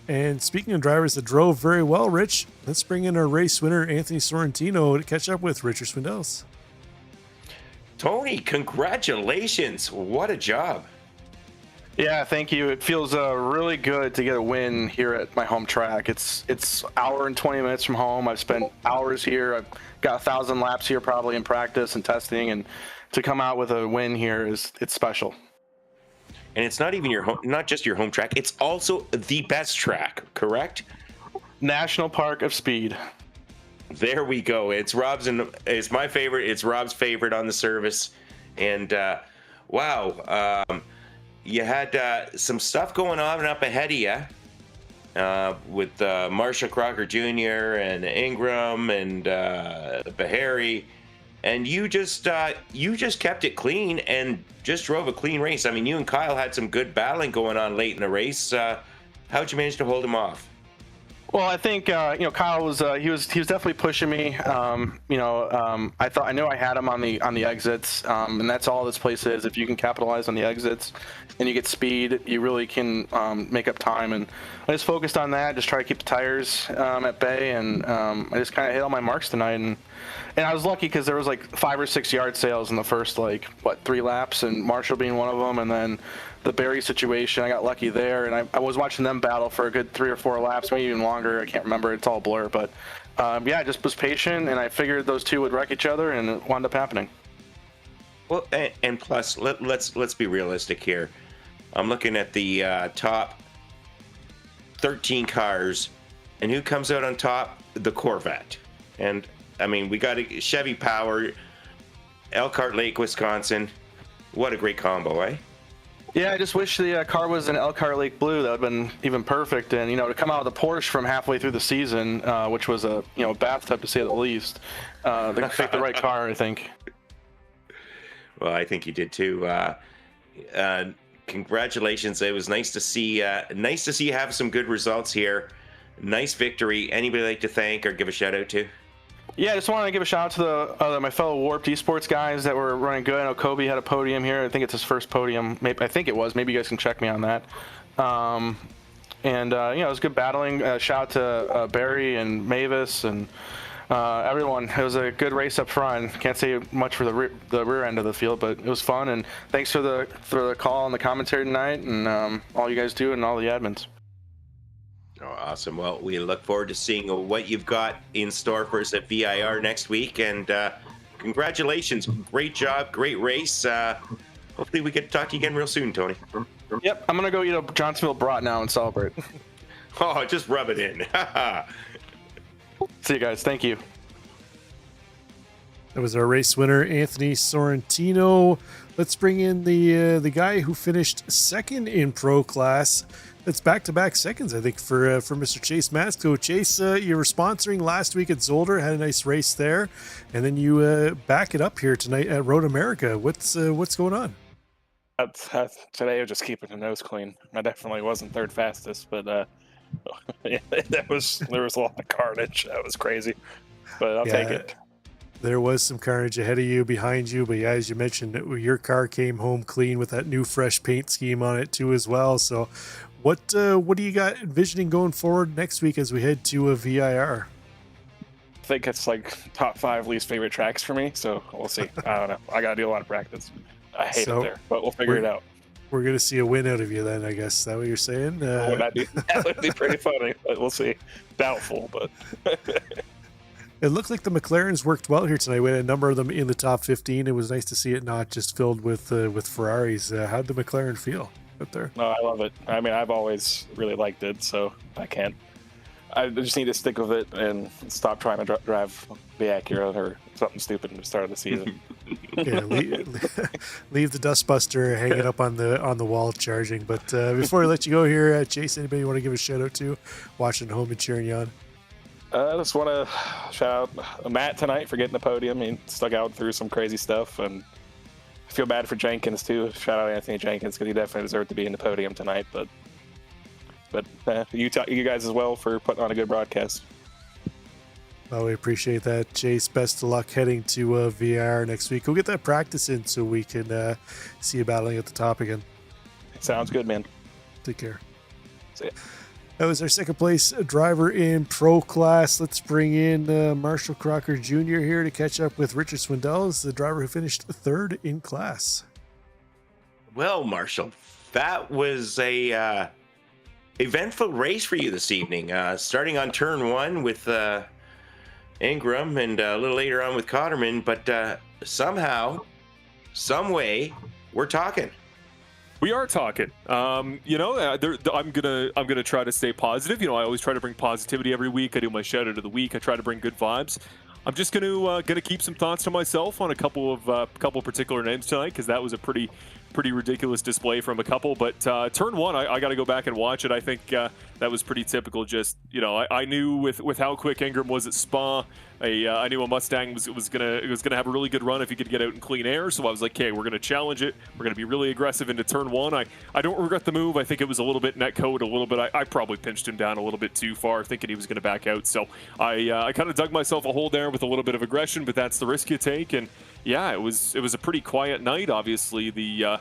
And speaking of drivers that drove very well, Rich, let's bring in our race winner, Anthony Sorrentino, to catch up with Richard Swindells. Tony, congratulations! What a job. Yeah, thank you. It feels really good to get a win here at my home track. It's hour and 20 minutes from home. I've spent hours here. I've got 1,000 laps here probably in practice and testing, and to come out with a win here it's special. And it's not even not just your home track. It's also the best track, correct? National Park of Speed. There we go. It's Rob's and it's my favorite. It's Rob's favorite on the service. And wow, you had some stuff going on up ahead of you with Marshall Crocker Jr. and Ingram and Bahari, and you just kept it clean and just drove a clean race. I mean, you and Kyle had some good battling going on late in the race. How'd you manage to hold him off? Well, I think Kyle was he was definitely pushing me. I knew I had him on the exits, and that's all this place is. If you can capitalize on the exits and you get speed, you really can make up time. And I just focused on that, just try to keep the tires at bay, and I just kind of hit all my marks tonight. And I was lucky because there was like 5 or 6 yard sales in the first 3 laps, and Marshall being one of them, and then the Barry situation, I got lucky there, and I was watching them battle for a good 3 or 4 laps, maybe even longer. I can't remember. It's all a blur, but I just was patient, and I figured those two would wreck each other, and it wound up happening. Well, and plus, let's be realistic here. I'm looking at the top 13 cars, and who comes out on top? The Corvette. And I mean, we got a Chevy Power, Elkhart Lake, Wisconsin. What a great combo, eh? Yeah, I just wish the car was an Elkhart Lake Blue. That would have been even perfect. And, to come out of the Porsche from halfway through the season, which was a bathtub to say the least, they picked the right car, I think. Well, I think you did too. Congratulations. It was nice to see you have some good results here. Nice victory. Anybody like to thank or give a shout out to? Yeah, I just want to give a shout out to my fellow Warped Esports guys that were running good. I know Kobe had a podium here. I think it's his first podium. I think it was. Maybe you guys can check me on that. It was good battling. Shout out to Barry and Mavis and everyone. It was a good race up front. Can't say much for the rear end of the field, but it was fun. And thanks for the call and the commentary tonight, and all you guys do and all the admins. Oh, awesome. Well, we look forward to seeing what you've got in store for us at VIR next week. And congratulations. Great job. Great race. Hopefully we get to talk to you again real soon, Tony. Yep. I'm going to go eat a Johnsonville brat now and celebrate. Oh, just rub it in. See you guys. Thank you. That was our race winner, Anthony Sorrentino. Let's bring in the guy who finished second in pro class. It's back-to-back seconds, I think, for Mr. Chase Masco. Chase, you were sponsoring last week at Zolder, had a nice race there, and then you back it up here tonight at Road America. What's going on? Today I was just keeping the nose clean. I definitely wasn't third fastest, but there was a lot of carnage. That was crazy, but I'll take it. There was some carnage ahead of you, behind you, but yeah, as you mentioned, your car came home clean with that new fresh paint scheme on it too as well. So what do you got envisioning going forward next week as we head to a VIR? I think it's like top 5 least favorite tracks for me, so we'll see. I don't know. I got to do a lot of practice. I hate it there, but we'll figure it out. We're going to see a win out of you then, I guess. Is that what you're saying? That would be pretty funny, but we'll see. Doubtful, but... It looked like the McLarens worked well here tonight. We had a number of them in the top 15. It was nice to see it not just filled with Ferraris. How'd the McLaren feel out there? No, I love it. I mean, I've always really liked it, so I just need to stick with it and stop trying to drive the Acura or something stupid at the start of the season. Yeah, leave the dustbuster hanging up on the wall charging. But before I let you go here, Chase, anybody you want to give a shout out to watching at home and cheering you on? I just want to shout out Matt tonight for getting the podium. He stuck out through some crazy stuff, and I feel bad for Jenkins too. Shout out Anthony Jenkins because he definitely deserved to be in the podium tonight. But But you guys as well for putting on a good broadcast. Well, we appreciate that, Chase. Best of luck heading to VR next week. We'll get that practice in so we can see you battling at the top again. Sounds good, man. Take care. See ya. That was our second place driver in pro class. Let's bring in Marshall Crocker Jr. here to catch up with Richard Swindell, the driver who finished third in class. Well, Marshall, that was a eventful race for you this evening. Starting on turn one with Ingram and a little later on with Cotterman, but somehow, some way, we're talking. We are talking. I'm gonna try to stay positive. I always try to bring positivity every week. I do my shout out of the week. I try to bring good vibes. I'm just gonna keep some thoughts to myself on a couple particular names tonight, because that was a pretty ridiculous display from a couple. But turn one, I got to go back and watch it. I think that was pretty typical. Just I knew with how quick Ingram was at Spa, I knew a Mustang was gonna have a really good run if he could get out in clean air. So I was like, okay, we're gonna challenge it. We're gonna be really aggressive into turn one. I don't regret the move. I think it was a little bit net code, a little bit. I probably pinched him down a little bit too far, thinking he was gonna back out. So I kind of dug myself a hole there with a little bit of aggression, but that's the risk you take. And yeah, it was a pretty quiet night. Obviously, the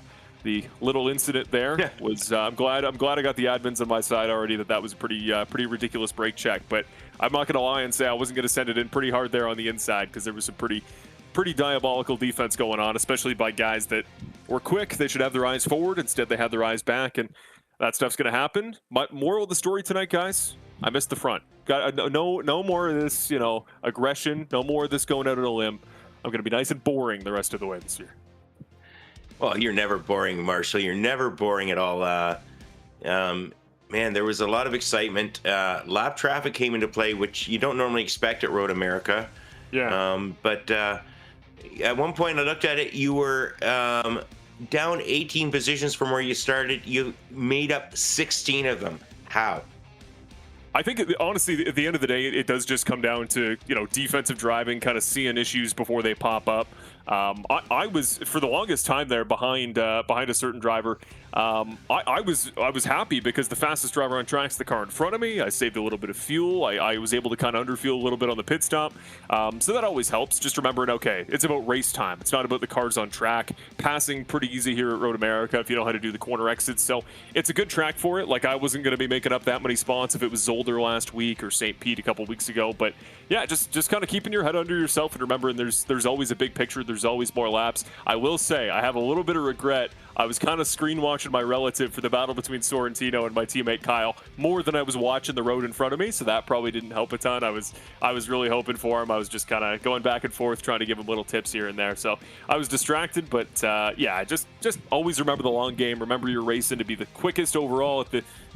little incident there was. I'm glad I got the admins on my side already. That was a pretty ridiculous brake check. But I'm not gonna lie and say I wasn't gonna send it in pretty hard there on the inside, because there was some pretty diabolical defense going on, especially by guys that were quick. They should have their eyes forward. Instead, they had their eyes back, and that stuff's gonna happen. But moral of the story tonight, guys, I missed the front. Got no more of this, aggression. No more of this going out on a limb. I'm gonna be nice and boring the rest of the way this year. Well, you're never boring, Marshall. You're never boring at all. Man, there was a lot of excitement. Lap traffic came into play, which you don't normally expect at Road America. Yeah. But at one point I looked at it, you were down 18 positions from where you started. You made up 16 of them. How? I think, honestly, at the end of the day, it does just come down to, defensive driving, kind of seeing issues before they pop up. I was, for the longest time there, behind a certain driver. I was happy because the fastest driver on track's the car in front of me. I saved a little bit of fuel. I was able to kind of underfuel a little bit on the pit stop. So that always helps. Just remembering, okay, it's about race time. It's not about the cars on track. Passing pretty easy here at Road America if you know how to do the corner exits. So it's a good track for it. Like, I wasn't going to be making up that many spots if it was Zolder last week or St. Pete a couple weeks ago. But yeah, just kind of keeping your head under yourself and remembering there's always a big picture. There's always more laps. I will say I have a little bit of regret. I was kind of screen watching my relative for the battle between Sorrentino and my teammate Kyle more than I was watching the road in front of me, so that probably didn't help a ton. I was really hoping for him. I was just kind of going back and forth trying to give him little tips here and there. So I was distracted, but yeah, just always remember the long game. Remember you're racing to be the quickest overall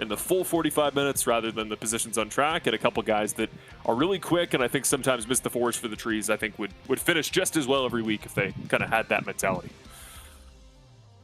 in the full 45 minutes rather than the positions on track. And a couple guys that are really quick and I think sometimes miss the forest for the trees, I think would finish just as well every week if they kind of had that mentality.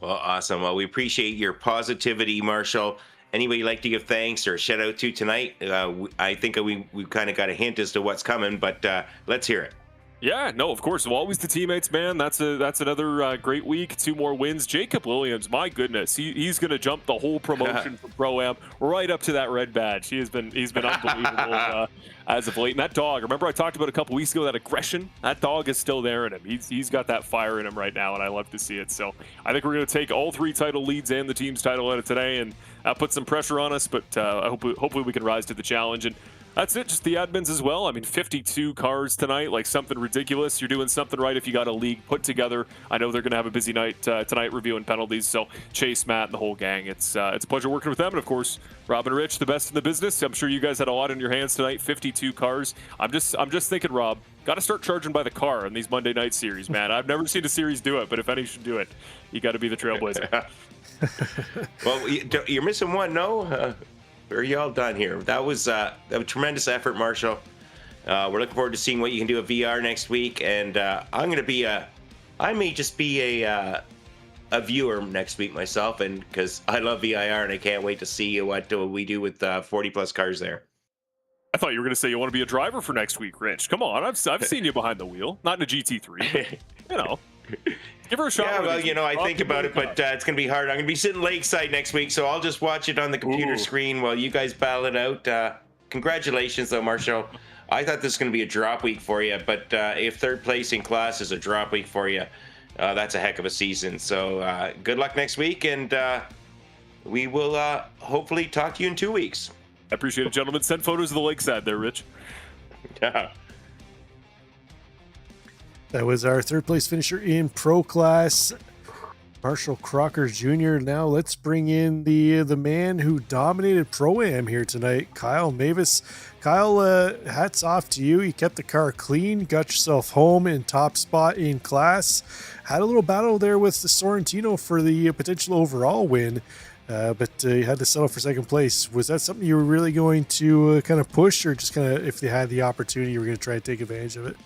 Well, awesome. Well, we appreciate your positivity, Marshall. Anybody you'd like to give thanks or shout out to tonight? I think we've kind of got a hint as to what's coming, but let's hear it. Yeah, no, of course. Well, always the teammates, man. That's another great week. 2 more wins. Jacob Williams, my goodness, he's going to jump the whole promotion from Pro-Am right up to that red badge. He's been unbelievable as of late. And that dog, remember I talked about a couple weeks ago, that aggression? That dog is still there in him. He's got that fire in him right now, and I love to see it. So I think we're going to take all 3 title leads and the team's title out of today and put some pressure on us, but hopefully we can rise to the challenge. And that's it, just the admins as well. I mean, 52 cars tonight, like something ridiculous. You're doing something right if you got a league put together. I know they're going to have a busy night tonight reviewing penalties. So Chase, Matt, and the whole gang, it's a pleasure working with them. And of course, Rob and Rich, the best in the business. I'm sure you guys had a lot in your hands tonight. 52 cars. I'm just thinking, Rob, got to start charging by the car in these Monday night series, man. I've never seen a series do it, but if any should do it, you got to be the trailblazer. Well, you're missing one, no? Are you all done here? That was a tremendous effort, Marshall. We're looking forward to seeing what you can do at VR next week, and I may just be a viewer next week myself, and because I love VIR and I can't wait to see what we do with 40 plus cars there. I thought you were going to say you want to be a driver for next week, Rich. Come on, I've seen you behind the wheel, not in a GT3. You know. Give her a shot. Yeah, well, you know, I think about it, but it's going to be hard. I'm going to be sitting lakeside next week, so I'll just watch it on the computer screen while you guys battle it out. Congratulations, though, Marshall. I thought this was going to be a drop week for you, but if third place in class is a drop week for you, that's a heck of a season. So good luck next week, and we will hopefully talk to you in 2 weeks. I appreciate it, gentlemen. Send photos of the lakeside there, Rich. Yeah. That was our third place finisher in pro class, Marshall Crocker Jr. Now let's bring in the man who dominated Pro-Am here tonight, Kyle Mavis. Kyle, hats off to you. You kept the car clean, got yourself home in top spot in class. Had a little battle there with the Sorrentino for the potential overall win, but you had to settle for second place. Was that something you were really going to kind of push, or just kind of, if you had the opportunity, you were going to try to take advantage of it?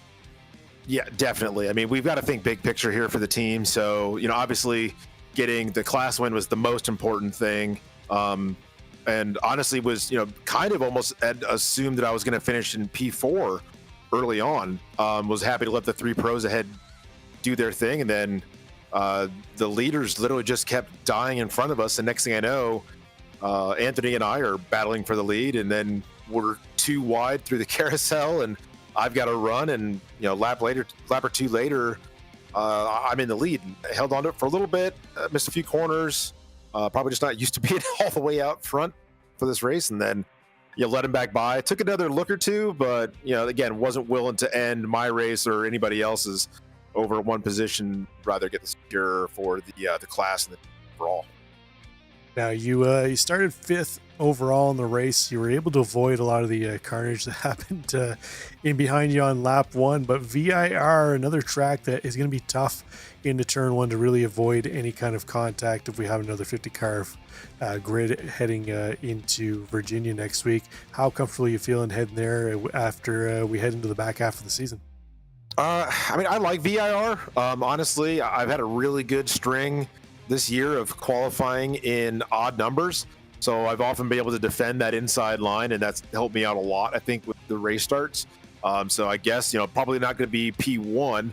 Yeah, definitely. I mean, we've got to think big picture here for the team. So, you know, obviously getting the class win was the most important thing. And honestly was, you know, kind of almost had assumed that I was going to finish in P4 early on. Was happy to let the 3 pros ahead do their thing. And then the leaders literally just kept dying in front of us. And next thing I know, Anthony and I are battling for the lead. And then we're 2 wide through the carousel, and I've got to run, and you know, lap or 2 later, I'm in the lead. I held on to it for a little bit, missed a few corners, probably just not used to being all the way out front for this race, and then you know, let him back by. It took another look or two, but you know, again, wasn't willing to end my race or anybody else's over one position. Rather get the secure for the class and the overall. Now you started 5th overall in the race. You were able to avoid a lot of the carnage that happened in behind you on lap 1, but VIR, another track that is going to be tough into turn 1 to really avoid any kind of contact if we have another 50 car grid heading into Virginia next week. How comfortable are you feeling heading there after we head into the back half of the season? I mean, I like VIR. Honestly, I've had a really good string this year of qualifying in odd numbers, so I've often been able to defend that inside line, and that's helped me out a lot, I think, with the race starts. So I guess, you know, probably not going to be P1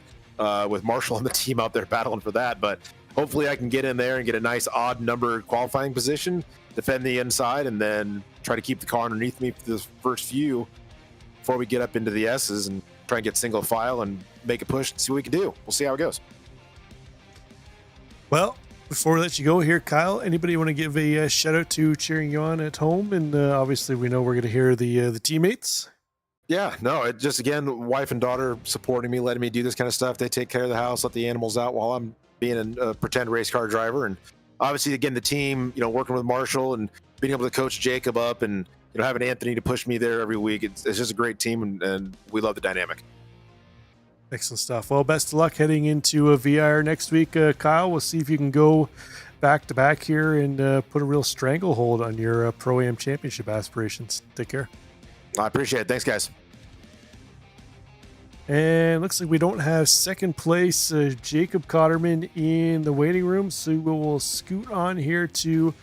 with Marshall and the team out there battling for that, but hopefully I can get in there and get a nice odd number qualifying position, defend the inside, and then try to keep the car underneath me for the first few before we get up into the S's and try and get single file and make a push and see what we can do. We'll see how it goes. Well, before we let you go here, Kyle, anybody want to give a shout out to cheering you on at home? And obviously we know we're going to hear the teammates. Yeah, no, it just, again, wife and daughter supporting me, letting me do this kind of stuff. They take care of the house, let the animals out while I'm being a pretend race car driver. And obviously, again, the team, you know, working with Marshall and being able to coach Jacob up and, you know, having Anthony to push me there every week. It's just a great team, and we love the dynamic. Excellent stuff. Well, best of luck heading into a VIR next week, Kyle. We'll see if you can go back to back here and put a real stranglehold on your Pro-Am championship aspirations. Take care. I appreciate it. Thanks, guys. And looks like we don't have second place Jacob Cotterman in the waiting room, so we will scoot on here to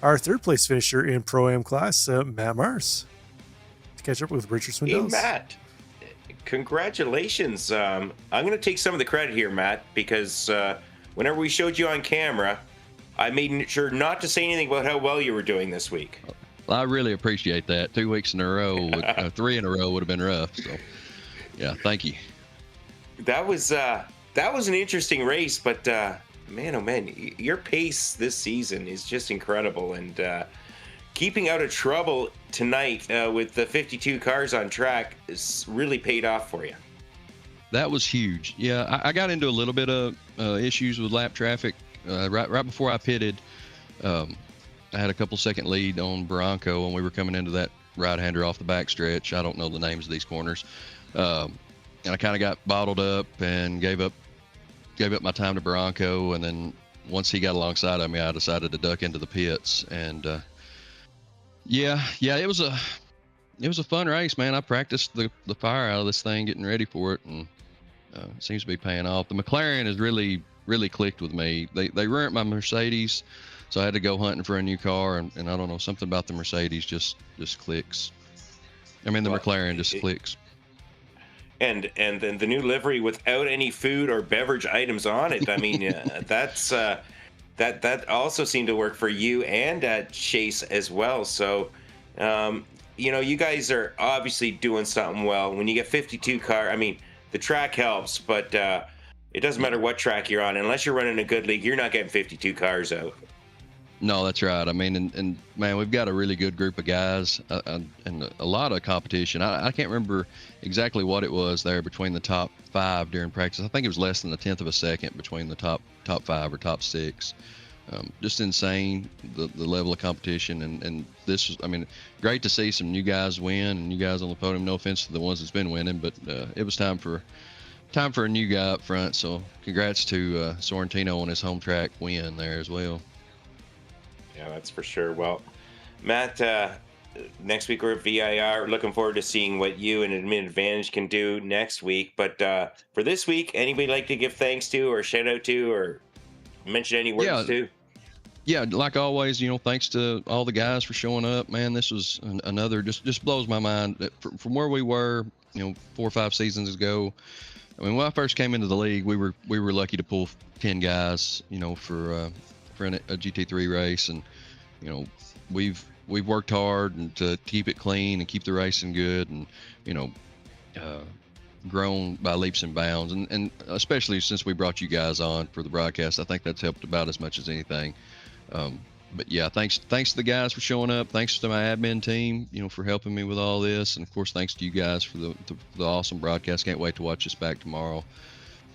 our third place finisher in Pro-Am class, Matt Mars, to catch up with Richard Swindells. Hey, Matt. Congratulations. I'm going to take some of the credit here, Matt, because whenever we showed you on camera, I made sure not to say anything about how well you were doing this week. Well, I really appreciate that. 2 weeks in a row, 3 in a row would have been rough. So, yeah, thank you. That was an interesting race, but man, oh man, your pace this season is just incredible, and keeping out of trouble tonight with the 52 cars on track is really paid off for you. That was huge. Yeah, I got into a little bit of issues with lap traffic right before I pitted. I had a couple second lead on Bronco when we were coming into that right-hander off the back stretch. I don't know the names of these corners. And I kind of got bottled up and gave up my time to Bronco. And then once he got alongside of me, I decided to duck into the pits. And yeah, it was a fun race, man. I practiced the fire out of this thing, getting ready for it, and it seems to be paying off. The McLaren has really clicked with me. They ruined my Mercedes, so I had to go hunting for a new car, and I don't know, something about the Mercedes just clicks. I mean, the McLaren just clicks. And then the new livery without any food or beverage items on it. I mean, that's that also seemed to work for you and Chase as well. So, you guys are obviously doing something well. When you get 52 car, I mean, the track helps, but it doesn't matter what track you're on. Unless you're running a good league, you're not getting 52 cars out. No, that's right. I mean, and man, we've got a really good group of guys and a lot of competition. I can't remember exactly what it was there between the top 5 during practice. I think it was less than a tenth of a second between the top 5 or top 6. Just insane, the level of competition. And this is, I mean, great to see some new guys win and you guys on the podium. No offense to the ones that's been winning, but it was time for a new guy up front. So congrats to Sorrentino on his home track win there as well. Yeah, that's for sure. Well, Matt, next week we're at VIR. Looking forward to seeing what you and Admin Advantage can do next week. But for this week, anybody like to give thanks to or shout out to or mention any words to? Yeah, like always, thanks to all the guys for showing up. Man, this was another, just blows my mind that from where we were, 4 or 5 seasons ago. I mean, when I first came into the league, we were lucky to pull 10 guys, for a GT3 race, and we've worked hard to keep it clean and keep the racing good, and grown by leaps and bounds, and especially since we brought you guys on for the broadcast, I think that's helped about as much as anything. But yeah, thanks to the guys for showing up. Thanks to my admin team, for helping me with all this, and of course thanks to you guys for the awesome broadcast. Can't wait to watch this back tomorrow,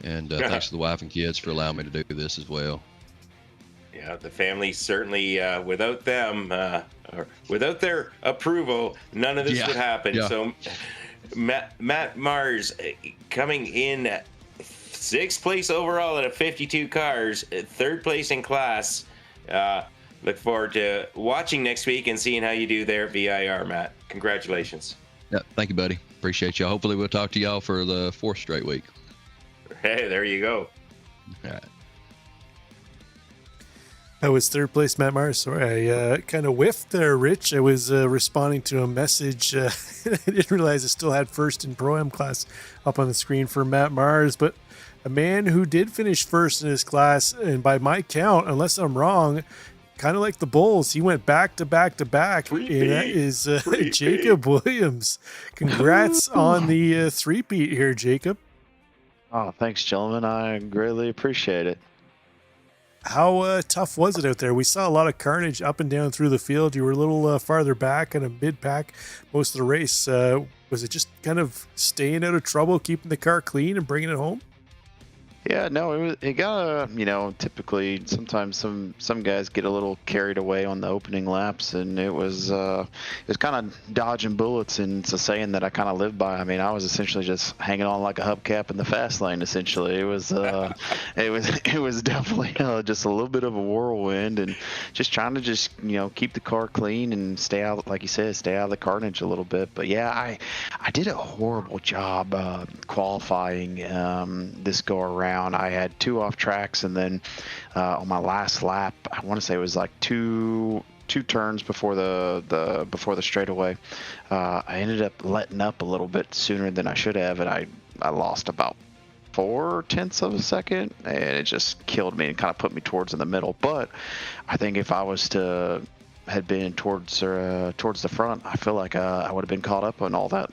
and thanks to the wife and kids for allowing me to do this as well. Yeah, the family certainly, without them, or without their approval, none of this would happen. Yeah. So, Matt Mars coming in 6th place overall out of 52 cars, 3rd place in class. Look forward to watching next week and seeing how you do there at VIR, Matt. Congratulations. Yeah, thank you, buddy. Appreciate y'all. Hopefully we'll talk to y'all for the 4th straight week. Hey, there you go. All right. That was 3rd place, Matt Mars. Sorry, I kind of whiffed there, Rich. I was responding to a message. I didn't realize I still had 1st in Pro-Am class up on the screen for Matt Mars. But a man who did finish 1st in his class, and by my count, unless I'm wrong, kind of like the Bulls, he went back to back to back. And that is Jacob Williams. Congrats on the 3-peat here, Jacob. Oh, thanks, gentlemen. I greatly appreciate it. How tough was it out there? We saw a lot of carnage up and down through the field. You were a little farther back in a mid-pack most of the race. Was it just kind of staying out of trouble, keeping the car clean and bringing it home? Yeah, no, it got, typically sometimes some guys get a little carried away on the opening laps, and it was kind of dodging bullets, and it's a saying that I kind of live by. I mean, I was essentially just hanging on like a hubcap in the fast lane. Essentially, it was definitely just a little bit of a whirlwind, and just trying to keep the car clean and stay out, like you said, stay out of the carnage a little bit. But yeah, I did a horrible job qualifying this go around. I had 2 off tracks, and then on my last lap, I want to say it was like two turns before the straightaway, I ended up letting up a little bit sooner than I should have, and I lost about 0.4 of a second, and it just killed me and kind of put me towards in the middle. But I think if I was to had been towards the front, I feel like I would have been caught up on all that.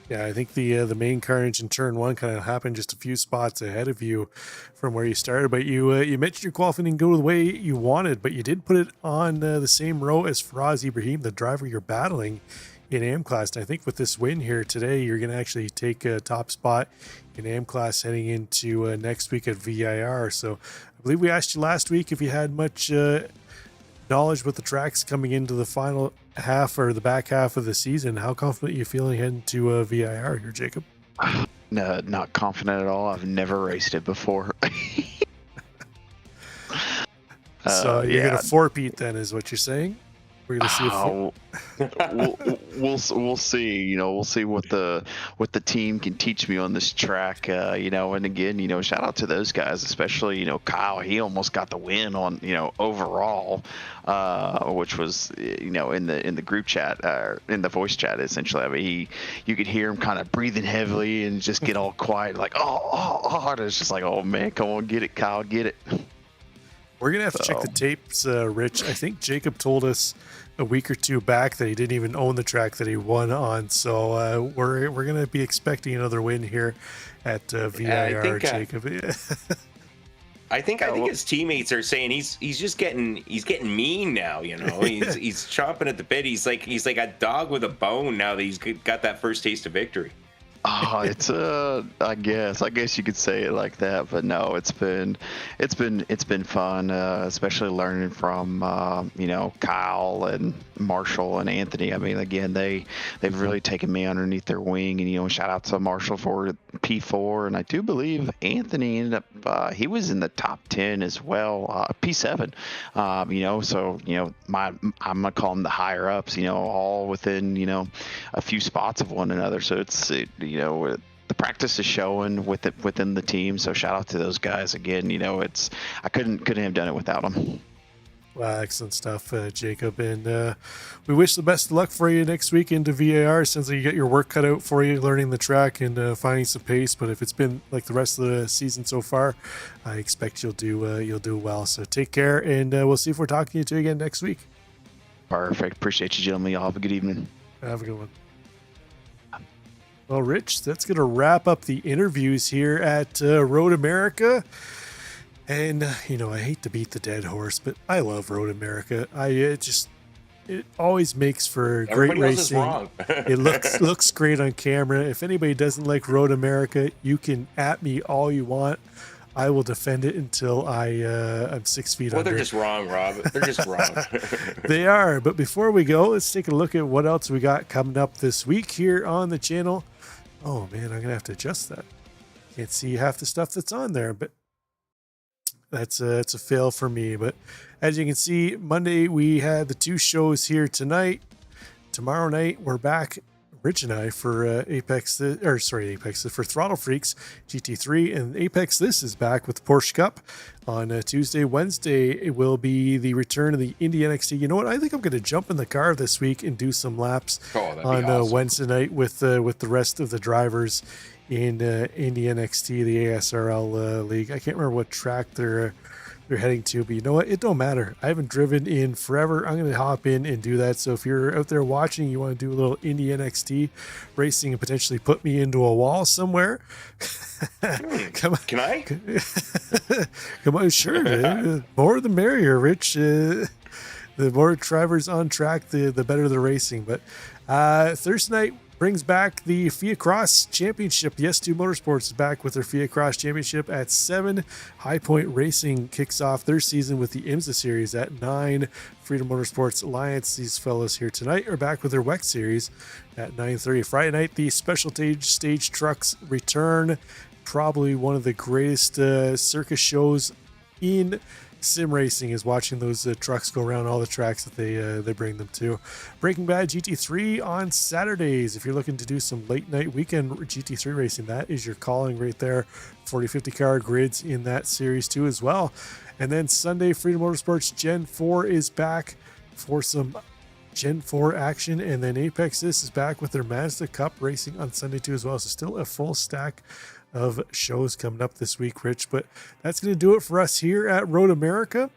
Yeah, I think the main carnage in turn 1 kind of happened just a few spots ahead of you from where you started. But you mentioned your qualifying didn't go the way you wanted, but you did put it on the same row as Faraz Ibrahim, the driver you're battling in AM class. And I think with this win here today, you're going to actually take a top spot in AM class heading into next week at VIR. So I believe we asked you last week if you had much knowledge with the tracks coming into the final half or the back half of the season. How confident are you feeling heading to VIR here, Jacob? No, not confident at all. I've never raced it before. So you're going to 4-peat then, is what you're saying? We're gonna see. We'll see. You know, we'll see what the team can teach me on this track. You know, and again, you know, shout out to those guys, especially, you know, Kyle. He almost got the win on, you know, overall, which was, you know, in the group chat, in the voice chat, essentially. I mean, you could hear him kind of breathing heavily and just get all quiet, like and it's just like, oh man, come on, get it, Kyle, get it. We're gonna have to check the tapes, Rich. I think Jacob told us a week or two back that he didn't even own the track that he won on. So we're gonna be expecting another win here at VIR, Jacob. I think his teammates are saying he's just getting mean now. You know, he's chomping at the bit. He's like a dog with a bone now that he's got that first taste of victory. Oh, it's I guess you could say it like that, but no, it's been fun, especially learning from you know, Kyle and Marshall and Anthony. I mean, again, they've really taken me underneath their wing, and, you know, shout out to Marshall for P4, and I do believe Anthony ended up he was in the top 10 as well, P7. You know, so, you know, I'm gonna call them the higher ups, you know, all within, you know, a few spots of one another. So you know, the practice is showing within the team. So shout out to those guys again. You know, I couldn't have done it without them. Well, excellent stuff, Jacob. And we wish the best of luck for you next week into VAR. Sounds like you got your work cut out for you, learning the track and finding some pace. But if it's been like the rest of the season so far, I expect you'll do well. So take care, and we'll see if we're talking to you again next week. Perfect. Appreciate you, gentlemen. Y'all have a good evening. Have a good one. Well, Rich, that's going to wrap up the interviews here at Road America. And, you know, I hate to beat the dead horse, but I love Road America. It always makes for great racing. It looks great on camera. If anybody doesn't like Road America, you can at me all you want. I will defend it until I'm 6 feet under. Well, they're just wrong, Rob. They're just wrong. They are. But before we go, let's take a look at what else we got coming up this week here on the channel. Oh, man, I'm going to have to adjust that. Can't see half the stuff that's on there, but it's a fail for me. But as you can see, Monday we had the 2 shows here tonight. Tomorrow night we're back, Rich and I, for for Throttle Freaks GT3, and Apex This is back with the Porsche Cup on Tuesday. Wednesday it will be the return of the Indy NXT. You know what? I think I'm going to jump in the car this week and do some laps on awesome. Wednesday night with the rest of the drivers in Indy NXT, the ASRL League. I can't remember what track they're heading to, but you know what? It don't matter. I haven't driven in forever. I'm going to hop in and do that. So if you're out there watching, you want to do a little Indy NXT racing and potentially put me into a wall somewhere, come on. Can I? Come on, sure. Man. More the merrier, Rich. The more drivers on track, the better the racing. But Thursday night brings back the Fiat Cross Championship. The S2 Motorsports is back with their Fiat Cross Championship at 7. High Point Racing kicks off their season with the IMSA Series at 9. Freedom Motorsports Alliance, these fellows here tonight, are back with their WEC Series at 9:30. Friday night, the Special Stage Trucks return. Probably one of the greatest circus shows in sim racing is watching those trucks go around all the tracks that they bring them to. Breaking Bad GT3 on Saturdays. If you're looking to do some late night weekend GT3 racing, that is your calling right there. 40-50 car grids in that series too as well. And then Sunday, Freedom Motorsports Gen 4 is back for some Gen 4 action, and then Apex This is back with their Mazda Cup racing on Sunday too as well. So still a full stack of shows coming up this week, Rich. But that's going to do it for us here at Road America.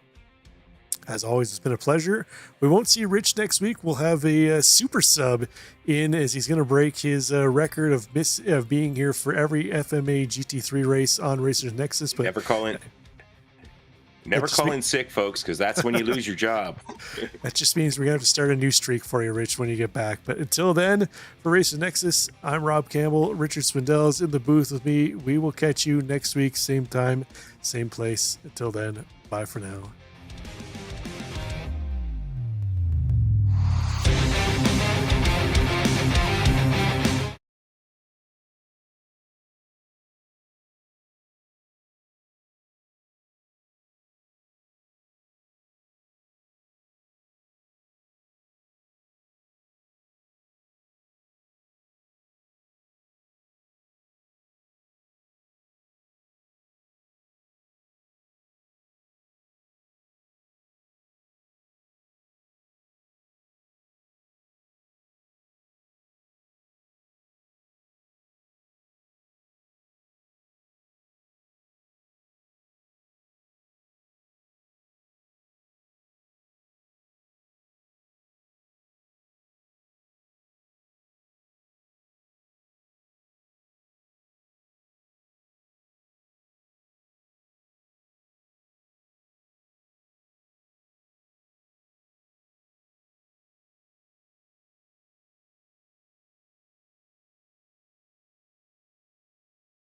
As always, it's been a pleasure. We won't see Rich next week. We'll have a super sub in, as he's going to break his record of being here for every FMA GT3 race on Racers Nexus. But never call in sick, folks, because that's when you lose your job. That just means we're going to have to start a new streak for you, Rich, when you get back. But until then, for Racers Nexus, I'm Rob Campbell. Richard Swindell's in the booth with me. We will catch you next week, same time, same place. Until then, bye for now.